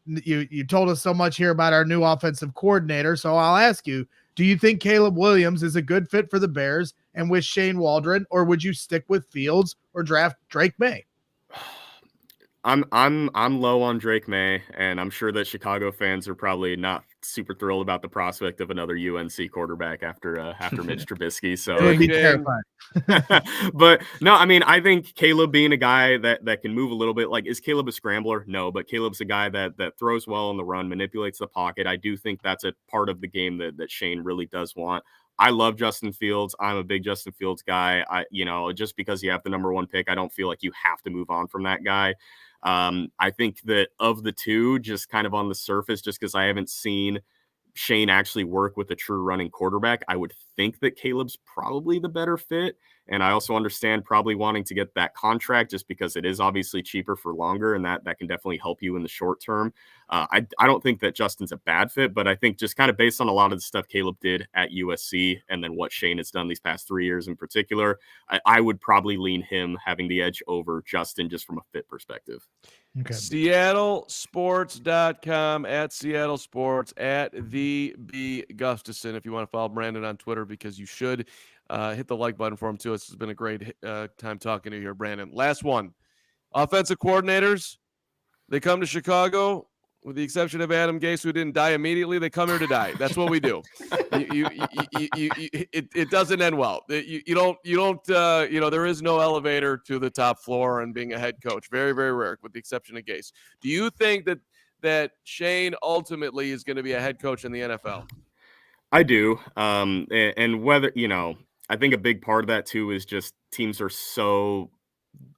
told us so much here about our new offensive coordinator. So I'll ask you, do you think Caleb Williams is a good fit for the Bears and with Shane Waldren, or would you stick with Fields or draft Drake May? I'm low on Drake May, and I'm sure that Chicago fans are probably not super thrilled about the prospect of another UNC quarterback after Mitch Trubisky. So It would be terrifying. but no, I mean, I think Caleb being a guy that can move a little bit, like, is Caleb a scrambler? No, but Caleb's a guy that throws well on the run, manipulates the pocket. I do think that's a part of the game that Shane really does want. I love Justin Fields. I'm a big Justin Fields guy. Just because you have the number 1 pick, I don't feel like you have to move on from that guy. I think that of the two, just kind of on the surface, just because I haven't seen Shane actually work with a true running quarterback, I would think that Caleb's probably the better fit. And I also understand probably wanting to get that contract just because it is obviously cheaper for longer, and that can definitely help you in the short term. I don't think that Justin's a bad fit, but I think just kind of based on a lot of the stuff Caleb did at USC and then what Shane has done these past 3 years in particular, I would probably lean him having the edge over Justin just from a fit perspective. Okay. SeattleSports.com, at Seattle Sports, at the B Gustafson. If you want to follow Brandon on Twitter, because you should. Hit the like button for him too. This has been a great time talking to you here, Brandon. Last one. Offensive coordinators, they come to Chicago, with the exception of Adam Gase, who didn't die immediately. They come here to die. That's what we do. It doesn't end well. You don't. There is no elevator to the top floor and being a head coach. Very, very rare, with the exception of Gase. Do you think that Shane ultimately is going to be a head coach in the NFL? I do. And whether, I think a big part of that too is just teams are so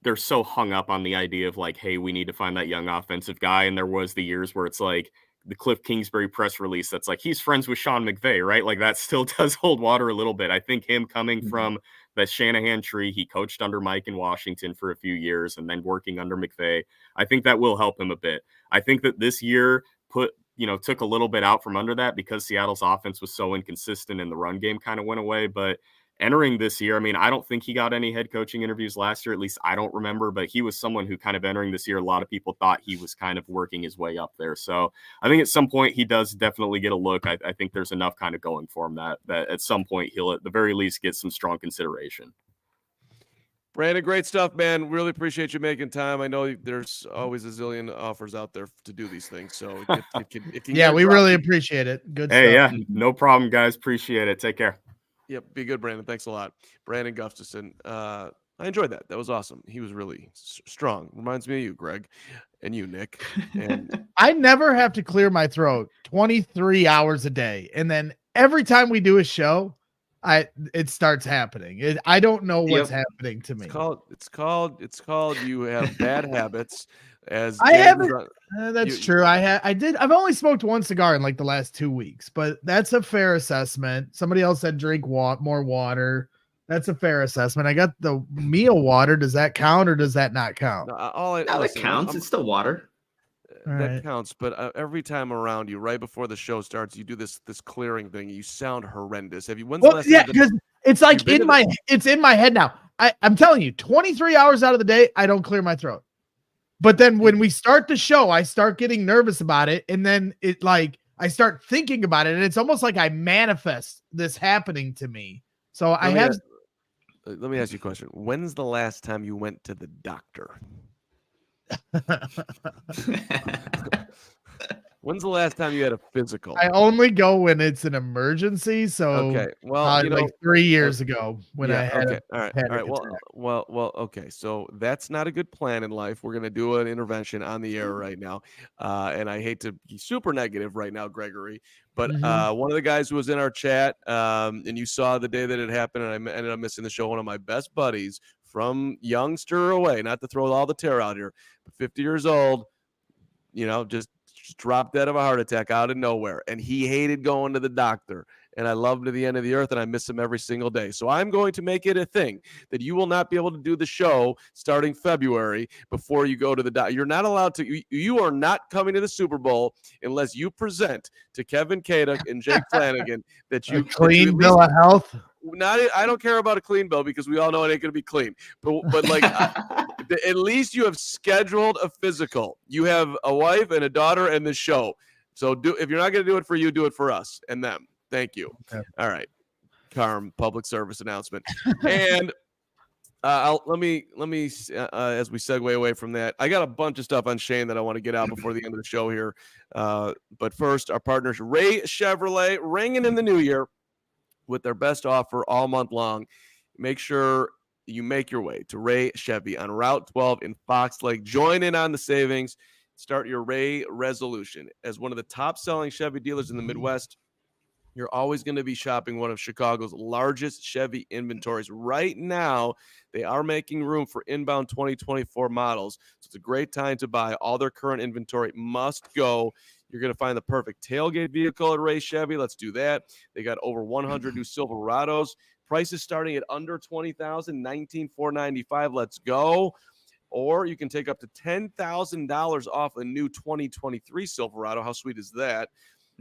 hung up on the idea of like, hey, we need to find that young offensive guy. And there was the years where it's like the Cliff Kingsbury press release that's like, he's friends with Sean McVay, right? Like that still does hold water a little bit. I think him coming from that Shanahan tree, he coached under Mike in Washington for a few years and then working under McVay, I think that will help him a bit. I think that this year took a little bit out from under that because Seattle's offense was so inconsistent and the run game kind of went away. But entering this year, I mean, I don't think he got any head coaching interviews last year. At least I don't remember, but he was someone who kind of entering this year, a lot of people thought he was kind of working his way up there. So I think at some point he does definitely get a look. I think there's enough kind of going for him that at some point he'll at the very least get some strong consideration. Brandon, great stuff, man. Really appreciate you making time. I know there's always a zillion offers out there to do these things. So it can yeah, we really appreciate it. Good stuff. Yeah, no problem, guys. Appreciate it. Take care. Yep, be good, Brandon. Thanks a lot. Brandon Gustafson. I enjoyed that. That was awesome. He was really strong. Reminds me of you, Greg, and you, Nick. And I never have to clear my throat 23 hours a day. And then every time we do a show, it starts happening. I don't know what's happening to me. It's called you have bad habits. As I haven't. That's true. I've only smoked one cigar in like the last 2 weeks, but that's a fair assessment. Somebody else said drink more water. That's a fair assessment. I got the meal water. Does that count or does that not count? No, it counts. It's still water. That counts, but every time around you, right before the show starts, you do this clearing thing. You sound horrendous. Have you? When's the last time because it's like it's in my head now. I'm telling you, 23 hours out of the day, I don't clear my throat. But then when we start the show, I start getting nervous about it, and then I start thinking about it, and it's almost like I manifest this happening to me. So let me ask you a question. When's the last time you went to the doctor? When's the last time you had a physical? I only go when it's an emergency. So okay, well, like 3 years ago when I had all right. Well, okay. So that's not a good plan in life. We're gonna do an intervention on the air right now, and I hate to be super negative right now, Gregory, but one of the guys who was in our chat, and you saw the day that it happened, and I ended up missing the show. One of my best buddies from youngster away, not to throw all the terror out here, but 50 years old, just dropped dead of a heart attack out of nowhere. And he hated going to the doctor. And I love him to the end of the earth, and I miss him every single day. So I'm going to make it a thing that you will not be able to do the show starting February before you go to the doctor. You're not allowed to. You are not coming to the Super Bowl unless you present to Kevin Kaduk and Jake Flanagan that you clean bill of health. I don't care about a clean bill because we all know it ain't going to be clean. But like, at least you have scheduled a physical. You have a wife and a daughter and the show. So if you're not going to do it for you, do it for us and them. Thank you. Okay. All right. Carm, public service announcement. And Let me as we segue away from that, I got a bunch of stuff on Shane that I want to get out before the end of the show here. But first, our partners Ray Chevrolet ringing in the new year with their best offer all month long. Make sure you make your way to Ray Chevy on Route 12 in Fox Lake. Join in on the savings. Start your Ray resolution. As one of the top-selling Chevy dealers in the Midwest, you're always going to be shopping one of Chicago's largest Chevy inventories. Right now, they are making room for inbound 2024 models. So it's a great time to buy. All their current inventory must go. You're going to find the perfect tailgate vehicle at Ray Chevy. Let's do that. They got over 100 new Silverados. Prices starting at under $20,000, $19,495. Let's go. Or you can take up to $10,000 off a new 2023 Silverado. How sweet is that?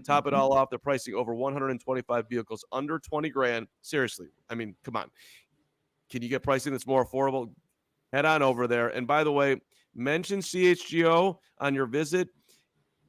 Top it all off, they're pricing over 125 vehicles under 20 grand. Seriously, I mean, come on. Can you get pricing that's more affordable? Head on over there. And by the way, mention CHGO on your visit,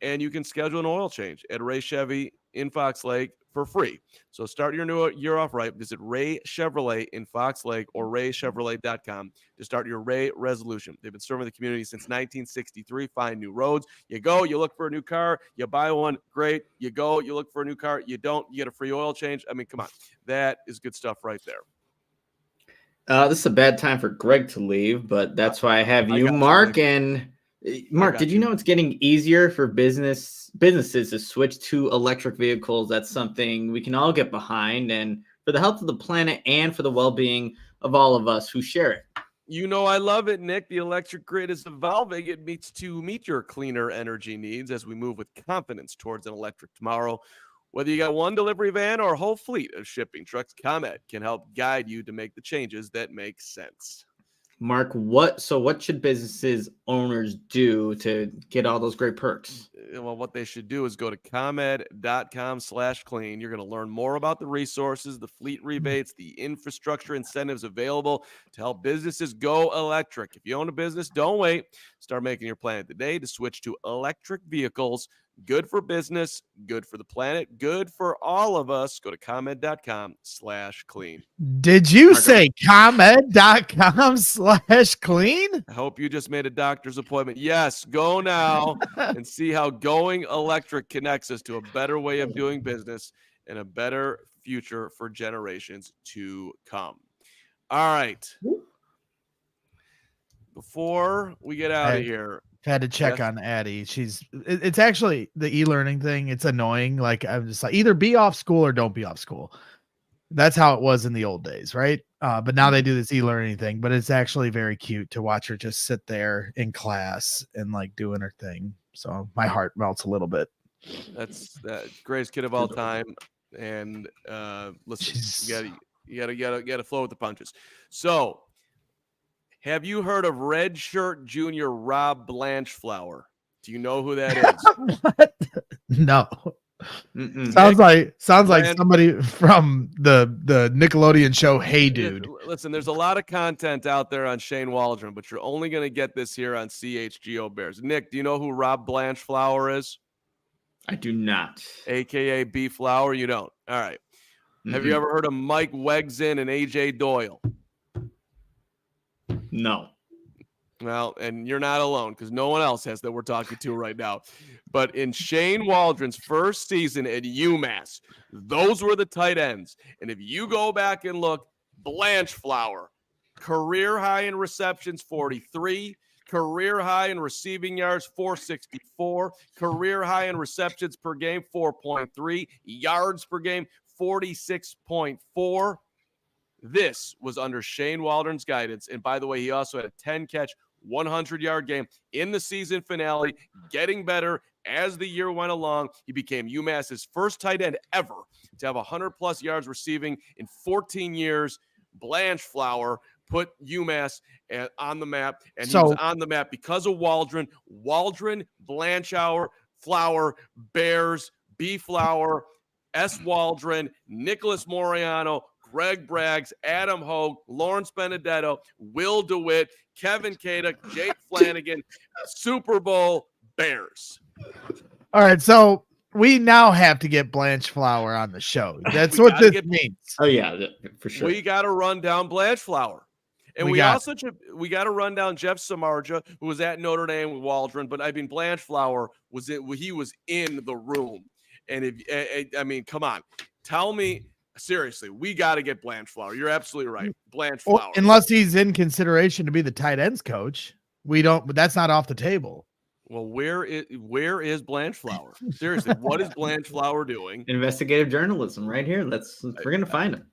and you can schedule an oil change at Ray Chevy in Fox Lake for free. So start your new year off right. Visit Ray Chevrolet in Fox Lake or raychevrolet.com to start your Ray resolution. They've been serving the community since 1963. Find new roads. You go, you look for a new car, you buy one, great. You go, you look for a new car, you don't, you get a free oil change. I mean, come on. That is good stuff right there. This is a bad time for Greg to leave, but that's why I have you, Mark. And Mark, did you know it's getting easier for businesses to switch to electric vehicles? That's something we can all get behind, and for the health of the planet and for the well-being of all of us who share it. You know, I love it, Nick. The electric grid is evolving. It meets to meet your cleaner energy needs as we move with confidence towards an electric tomorrow. Whether you got one delivery van or a whole fleet of shipping trucks, ComEd can help guide you to make the changes that make sense. Mark, what should businesses owners do to get all those great perks? Well, what they should do is go to ComEd.com/clean. You're going to learn more about the resources, the fleet rebates, the infrastructure incentives available to help businesses go electric. If you own a business, don't wait. Start making your plan today to switch to electric vehicles. Good for business, good for the planet, good for all of us. Go to ComEd.com/clean. Did you say ComEd.com/clean? I hope you just made a doctor's appointment. Yes, go now and see how going electric connects us to a better way of doing business and a better future for generations to come. All right. Before we get out of here, had to check on Addie. It's actually the e-learning thing. It's annoying. Like, I'm just like, either be off school or don't be off school. That's how it was in the old days, right? But now they do this e-learning thing, but it's actually very cute to watch her just sit there in class and like doing her thing. So my heart melts a little bit. That's the greatest kid of all time. And listen, you gotta flow with the punches. So, have you heard of Redshirt Junior Rob Blanchflower? Do you know who that is? What? No. Sounds like somebody from the Nickelodeon show Hey Dude. Listen, there's a lot of content out there on Shane Waldren, but you're only going to get this here on CHGO Bears. Nick, do you know who Rob Blanchflower is? I do not. AKA B Flower? You don't. All right. Have you ever heard of Mike Wegzin and AJ Doyle? No. Well, and you're not alone because no one else has that we're talking to right now. But in Shane Waldren's first season at UMass, those were the tight ends. And if you go back and look, Blanchflower, career high in receptions, 43, career high in receiving yards, 464, career high in receptions per game, 4.3, yards per game, 46.4. This was under Shane Waldren's guidance. And by the way, he also had a 10-catch, 100-yard game in the season finale, getting better as the year went along. He became UMass's first tight end ever to have 100-plus yards receiving in 14 years. Blanchflower put UMass on the map, and he was on the map because of Waldron. Waldron, Blanchflower, Flower, Bears, B Flower, S. Waldron, Nicholas Moreano, Greg Braggs, Adam Hogue, Lawrence Benedetto, Will DeWitt, Kevin Kaduk, Jake Flanagan, Super Bowl Bears. All right, so we now have to get Blanchflower on the show. That's what this means. Oh, yeah, for sure. We got to run down Blanchflower. And we got to run down Jeff Samardzija, who was at Notre Dame with Waldron. But I mean, Blanchflower he was in the room. And I mean, come on, tell me seriously, we got to get Blanchflower. You're absolutely right, Blanchflower. Well, unless he's in consideration to be the tight ends coach, but that's not off the table. Well, where is Blanchflower? Seriously, what is Blanchflower doing? Investigative journalism, right here. We're gonna find him.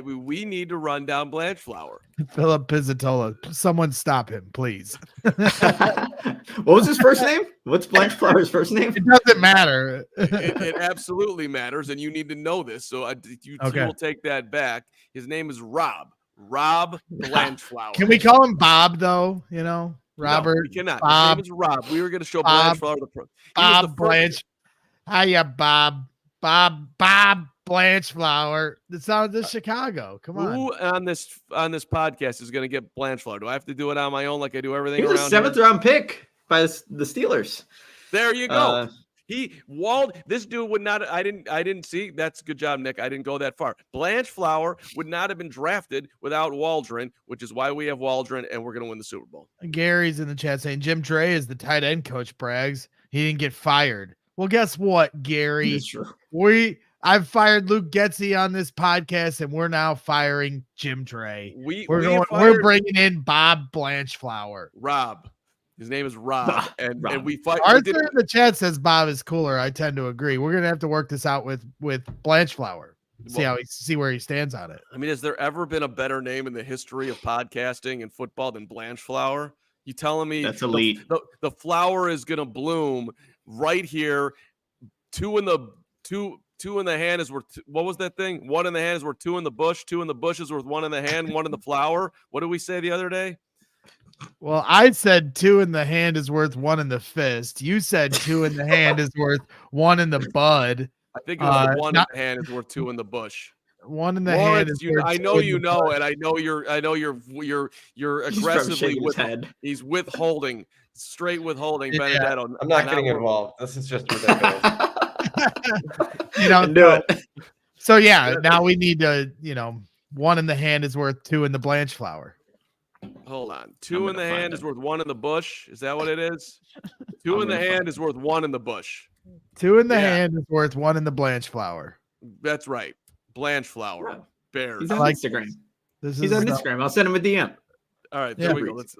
We need to run down Blanchflower. Philip Pizzatola, someone stop him, please. What was his first name? What's Blanchflower's first name? It doesn't matter. It absolutely matters, and you need to know this. So you will take that back. His name is Rob Blanchflower. Can we call him Bob though? Robert. No, we cannot. Bob, His name is Rob. We were going to show Bob, Blanchflower Bob Blanch. Hiya, Bob. Bob Blanchflower. The sound of Chicago. Come on. Who on this podcast is going to get Blanchflower? Do I have to do it on my own like I do everything around here? He was a 7th round pick by the Steelers. There you go. This dude would not. I didn't see. That's good job, Nick. I didn't go that far. Blanchflower would not have been drafted without Waldron, which is why we have Waldron, and we're going to win the Super Bowl. Gary's in the chat saying Jim Dre is the tight end coach. Braggs. He didn't get fired. Well, guess what, Gary? I've fired Luke Getzey on this podcast, and we're now firing Jim Dre. We're bringing in Bob Blanchflower. How His name is Rob, and we fight. Arthur in the chat says Bob is cooler. I tend to agree. We're gonna have to work this out with Blanchflower. See where he stands on it. I mean, has there ever been a better name in the history of podcasting and football than Blanchflower? You telling me that's elite? The flower is gonna bloom right here. Two in the hand is worth. What was that thing? One in the hand is worth two in the bush. Two in the bush is worth one in the hand. One in the flower. What did we say the other day? Well, I said two in the hand is worth one in the fist. You said two in the hand is worth one in the bud. I think it was one in the hand is worth two in the bush. One in the hand is worth I know you know, and I know you're aggressively he's withholding, straight withholding Benedetto. I'm not getting involved. This is just ridiculous. You don't do it. So now we need to, one in the hand is worth two in the Blanchflower. Hold on. Two in the hand is worth one in the bush. Is that what it is? Two in the hand is worth one in the bush. Two in the hand is worth one in the Blanchflower. That's right. Blanchflower. Bears. He's on Instagram. He's on Instagram. I'll send him a DM. All right, there we go. Let's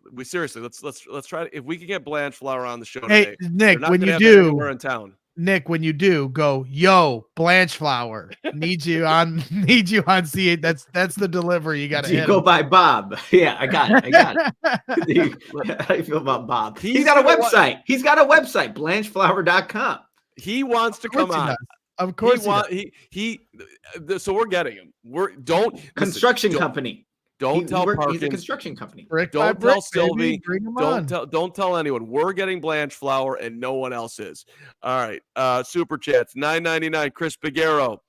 try to, if we can get Blanchflower on the show today. Hey, Nick, when you do, we're in town. Nick, when you do, go, yo, Blanchflower. Need you on C8. That's the delivery. You got to go by Bob. Yeah, I got it. How do you feel about Bob? He's got a website. He's got a website, blanchflower.com. He wants to come on. Of course so we're getting him. Construction company. Don't tell Parkins. He's a construction company. Don't tell Sylvie. Don't tell anyone. We're getting Blanchflower and no one else is. All right. Super chats. $9.99. Chris Piguero.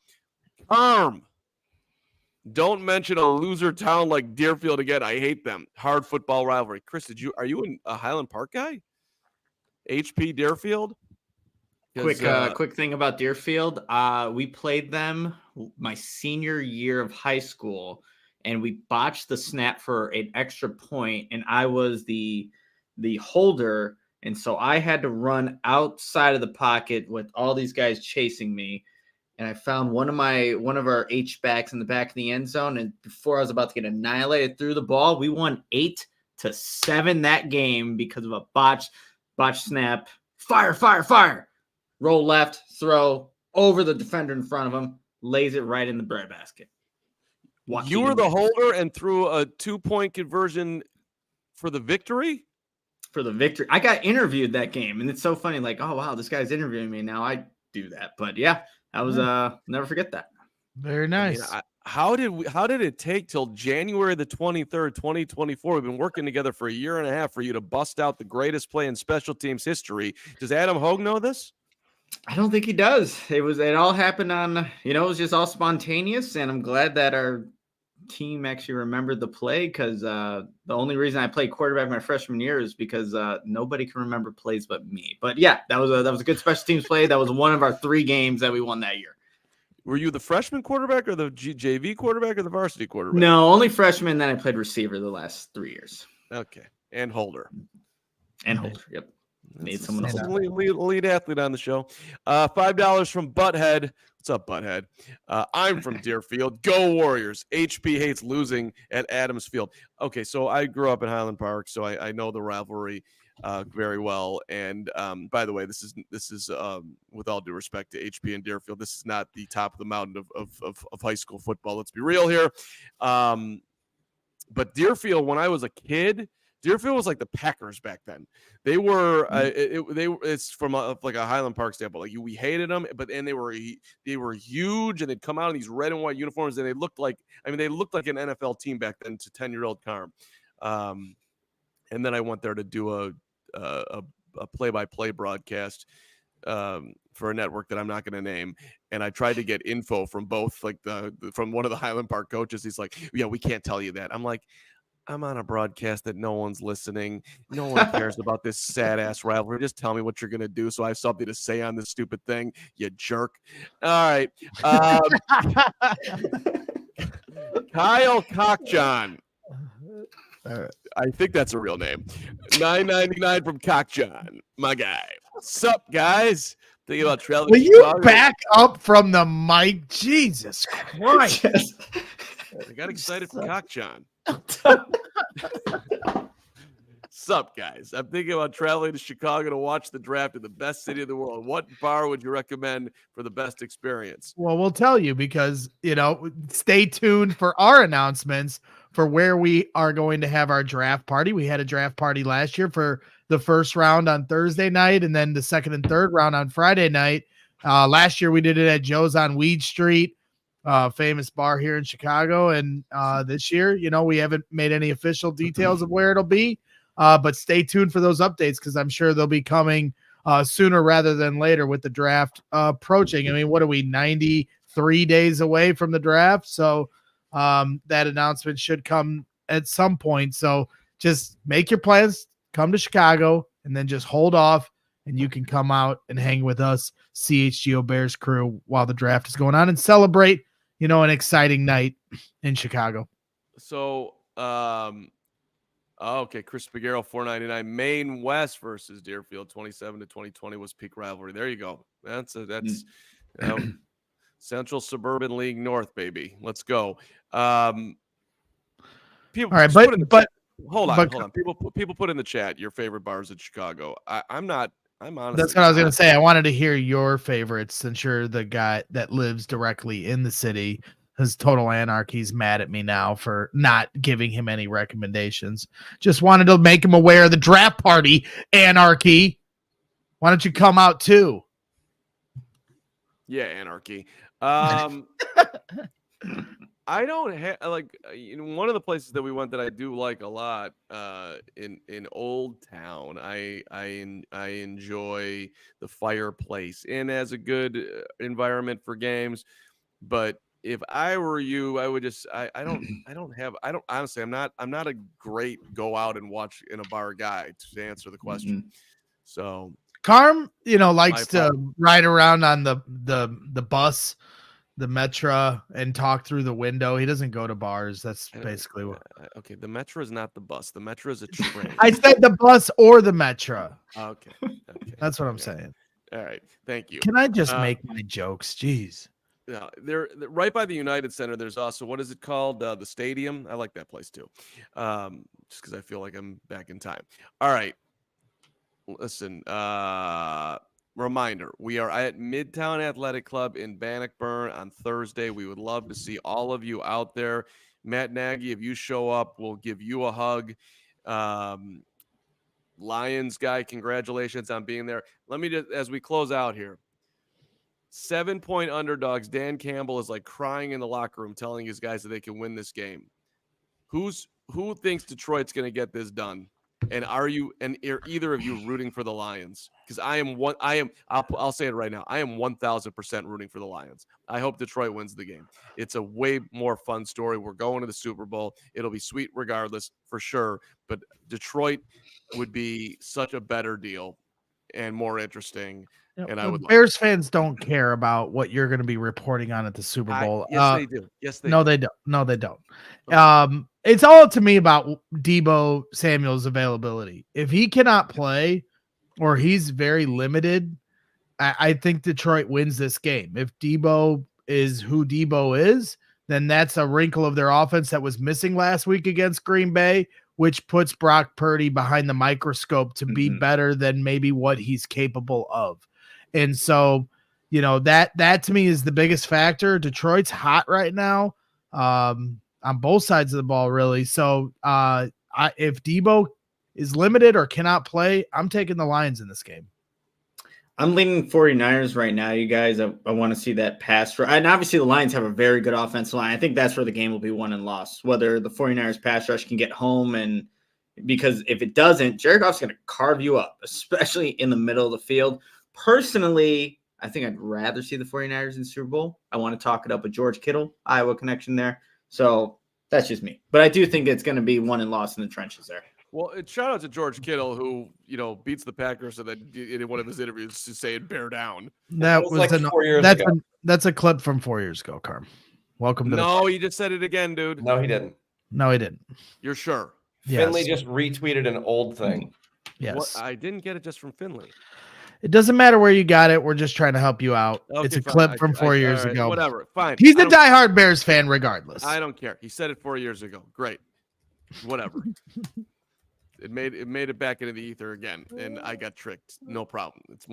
Don't mention a loser town like Deerfield again. I hate them. Hard football rivalry. Chris, are you a Highland Park guy? HP Deerfield? Quick thing about Deerfield. We played them my senior year of high school, and we botched the snap for an extra point, and I was the holder, and so I had to run outside of the pocket with all these guys chasing me, and I found one of our H-backs in the back of the end zone, and before I was about to get annihilated through the ball, we won 8-7 that game because of a botched snap. Fire. Roll left, throw over the defender in front of him, lays it right in the breadbasket. You were the holder and threw a 2-point conversion for the victory? For the victory. I got interviewed that game, and it's so funny. Like, oh, wow, this guy's interviewing me. Now I do that. But, yeah, that was never forget that. Very nice. I mean, how did it take till January the 23rd, 2024? We've been working together for a year and a half for you to bust out the greatest play in special teams history. Does Adam Hogue know this? I don't think he does. It all happened on, it was just all spontaneous, and I'm glad that our team actually remembered the play, because the only reason I played quarterback my freshman year is because nobody can remember plays but me. But yeah, that was a good special teams play. That was one of our 3 games that we won that year. Were you the freshman quarterback or the JV quarterback or the varsity quarterback? No, only freshman. Then I played receiver the last 3 years. Okay. And holder. And holder. Yep. Need someone to hold. Lead athlete on the show. $5 from Butthead. What's up, Butthead? I'm from Deerfield. Go Warriors. HP hates losing at Adams Field. Okay, so I grew up in Highland Park, so I know the rivalry very well. And by the way, this is with all due respect to HP and Deerfield, this is not the top of the mountain of high school football. Let's be real here. But Deerfield, when I was a kid, Deerfield was like the Packers back then. They were it's from like a Highland Park standpoint. Like we hated them, but they were huge, and they'd come out in these red and white uniforms, and they looked like an NFL team back then to 10-year-old Carm. And then I went there to do a play-by-play broadcast for a network that I'm not going to name, and I tried to get info from both, like from one of the Highland Park coaches. He's like, "Yeah, we can't tell you that." I'm like, I'm on a broadcast that no one's listening. No one cares about this sad ass rivalry. Just tell me what you're going to do so I have something to say on this stupid thing, you jerk. All right. Kyle Cockjohn. I think that's a real name. $9.99 from Cockjohn, my guy. Sup, guys? Thinking about traveling. Will you back up from the mic? Jesus Christ. I got excited for Cockjohn. Sup, guys? I'm thinking about traveling to Chicago to watch the draft in the best city in the world. What bar would you recommend for the best experience? Well, we'll tell you because, stay tuned for our announcements for where we are going to have our draft party. We had a draft party last year for the first round on Thursday night and then the second and third round on Friday night. Last year we did it at Joe's on Weed Street. Famous bar here in Chicago. And this year, we haven't made any official details of where it'll be, but stay tuned for those updates because I'm sure they'll be coming sooner rather than later with the draft approaching. I mean, what are we, 93 days away from the draft? So that announcement should come at some point. So just make your plans, come to Chicago, and then just hold off, and you can come out and hang with us, CHGO Bears crew, while the draft is going on and celebrate an exciting night in Chicago. So, okay, Chris Spagaro, $4.99. Maine West versus Deerfield, 27 to 2020 was peak rivalry. There you go. That's Central Suburban League North, baby. Let's go. People, all right, but hold on. People put in the chat your favorite bars in Chicago. I'm honestly. That's what I was going to say. I wanted to hear your favorites since you're the guy that lives directly in the city. His Total Anarchy's mad at me now for not giving him any recommendations. Just wanted to make him aware of the draft party, Anarchy. Why don't you come out too? Yeah, Anarchy. I don't have one of the places that we went that I do like a lot in Old Town. I enjoy the Fireplace Inn as a good environment for games. But if I were you, I would just honestly I'm not a great go out and watch in a bar guy to answer the question. Mm-hmm. So Carm, likes to ride around on the bus, the Metro, and talk through the window. He doesn't go to bars. That's basically what. Okay, the Metro is not the bus. The Metro is a train. I said the bus or the Metro. Okay. That's what I'm saying. All right, thank you. Can I just make my jokes? Jeez. Yeah, they're right by the United Center. There's also, what is it called? The stadium. I like that place too. Just because I feel like I'm back in time. All right. Listen, reminder, we are at Midtown Athletic Club in Bannockburn on Thursday. We would love to see all of you out there. Matt Nagy, if you show up, we'll give you a hug. Lions guy, congratulations on being there. Let me just, as we close out here, 7-point underdogs. Dan Campbell is like crying in the locker room telling his guys that they can win this game. Who thinks Detroit's going to get this done? And are either of you rooting for the Lions? Because I'll say it right now. I am 1,000% rooting for the Lions. I hope Detroit wins the game. It's a way more fun story. We're going to the Super Bowl. It'll be sweet regardless, for sure. But Detroit would be such a better deal and more interesting And I would Bears fans don't care about what you're going to be reporting on at the Super Bowl. Yes, they do. Yes, they no, do. they don't. No, they don't. It's all to me about Deebo Samuel's availability. If he cannot play or he's very limited, I think Detroit wins this game. If Deebo is who Deebo is, then that's a wrinkle of their offense that was missing last week against Green Bay, which puts Brock Purdy behind the microscope to be better than maybe what he's capable of. And so, that to me is the biggest factor. Detroit's hot right now on both sides of the ball, really. So if Deebo is limited or cannot play, I'm taking the Lions in this game. I'm leaning 49ers right now, you guys. I want to see that pass. And obviously the Lions have a very good offensive line. I think that's where the game will be won and lost, whether the 49ers pass rush can get home. And because if it doesn't, Jared Goff's going to carve you up, especially in the middle of the field. Personally, I think I'd rather see the 49ers in the Super Bowl. I want to talk it up with George Kittle, Iowa connection there. So that's just me. But I do think it's going to be won and lost in the trenches there. Well, shout out to George Kittle, who beats the Packers, and then in one of his interviews to say bear down. That was like 4 years ago. That's a clip from 4 years ago, Carm. Welcome to he just said it again, dude. No, he didn't. No, he didn't. You're sure? Yes. Finley just retweeted an old thing. Yes. I didn't get it just from Finley. It doesn't matter where you got it. We're just trying to help you out. Okay, it's a fine. clip from 4 years all right, ago. Whatever. Fine. He's a diehard Bears fan regardless. I don't care. He said it 4 years ago. Great. Whatever. It made it back into the ether again, and I got tricked. No problem. It's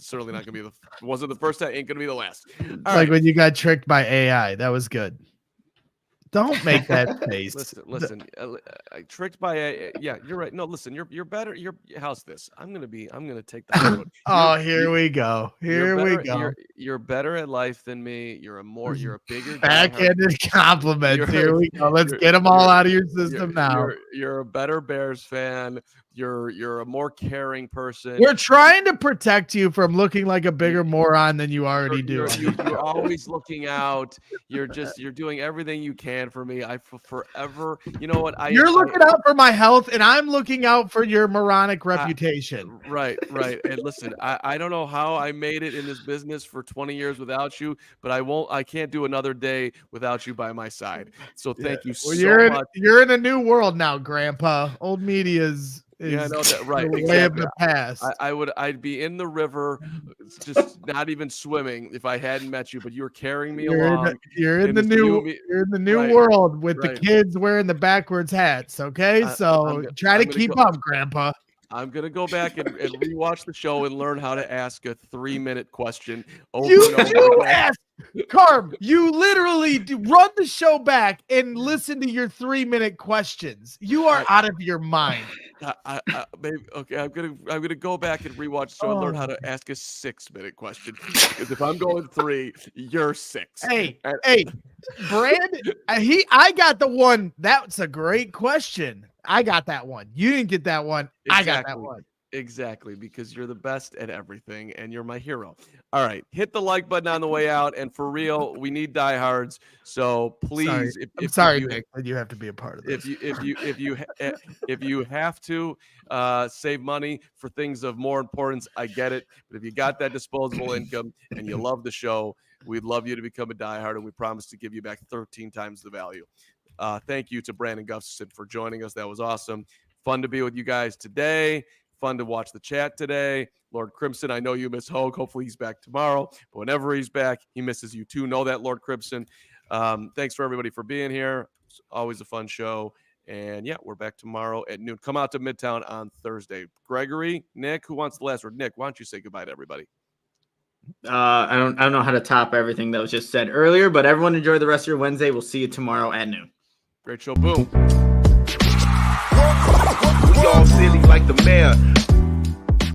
certainly not gonna be it wasn't the first time, ain't gonna be the last. All right. when you got tricked by AI. That was good. Don't make that face. Listen. Tricked by a yeah. You're right. No, listen. You're better. How's this? I'm gonna take the high road. Here we go. You're better at life than me. You're a bigger backhanded compliments. Here we go. Let's get them all out of your system now. You're a better Bears fan. You're a more caring person. We're trying to protect you from looking like a bigger moron than you already do. You're always looking out. You're doing everything you can for me. I forever. You know what? You're looking out for my health, and I'm looking out for your moronic reputation. Right. And listen, I don't know how I made it in this business for 20 years without you, but I can't do another day without you by my side. So thank you so much. You're in a new world now, Grandpa. Old media's. Yeah, I know that. Right. Exactly. The past. I'd be in the river, just not even swimming if I hadn't met you, but you were carrying me along. You're in the new world with the kids wearing the backwards hats. Okay. Try to keep up, Grandpa. I'm going to go back and rewatch the show and learn how to ask a 3-minute question. Carm, you literally run the show back and listen to your 3-minute questions. You are out of your mind. Maybe okay. I'm gonna go back and rewatch the show and learn how to ask a 6-minute question. Because if I'm going 3, you're 6. Hey, Brand, I got the one. That's a great question. I got that one. You didn't get that one. Exactly. I got that one. Exactly, because you're the best at everything and you're my hero. All right, hit the like button on the way out, and for real, we need diehards. So please, Nick, that you have to be a part of this. If you have to save money for things of more importance, I get it. But if you got that disposable income and you love the show, we'd love you to become a diehard, and we promise to give you back 13 times the value. Thank you to Brandon Gustafson for joining us. That was awesome. Fun to be with you guys today. Fun to watch the chat today. Lord Crimson, I know you miss Hogue. Hopefully he's back tomorrow. But whenever he's back, he misses you too. Know that, Lord Crimson. Thanks for everybody for being here. It's always a fun show. And yeah, we're back tomorrow at noon. Come out to Midtown on Thursday. Gregory, Nick, who wants the last word? Nick, why don't you say goodbye to everybody? I don't know how to top everything that was just said earlier, but everyone enjoy the rest of your Wednesday. We'll see you tomorrow at noon. Great show. Boom. We all silly like the mayor.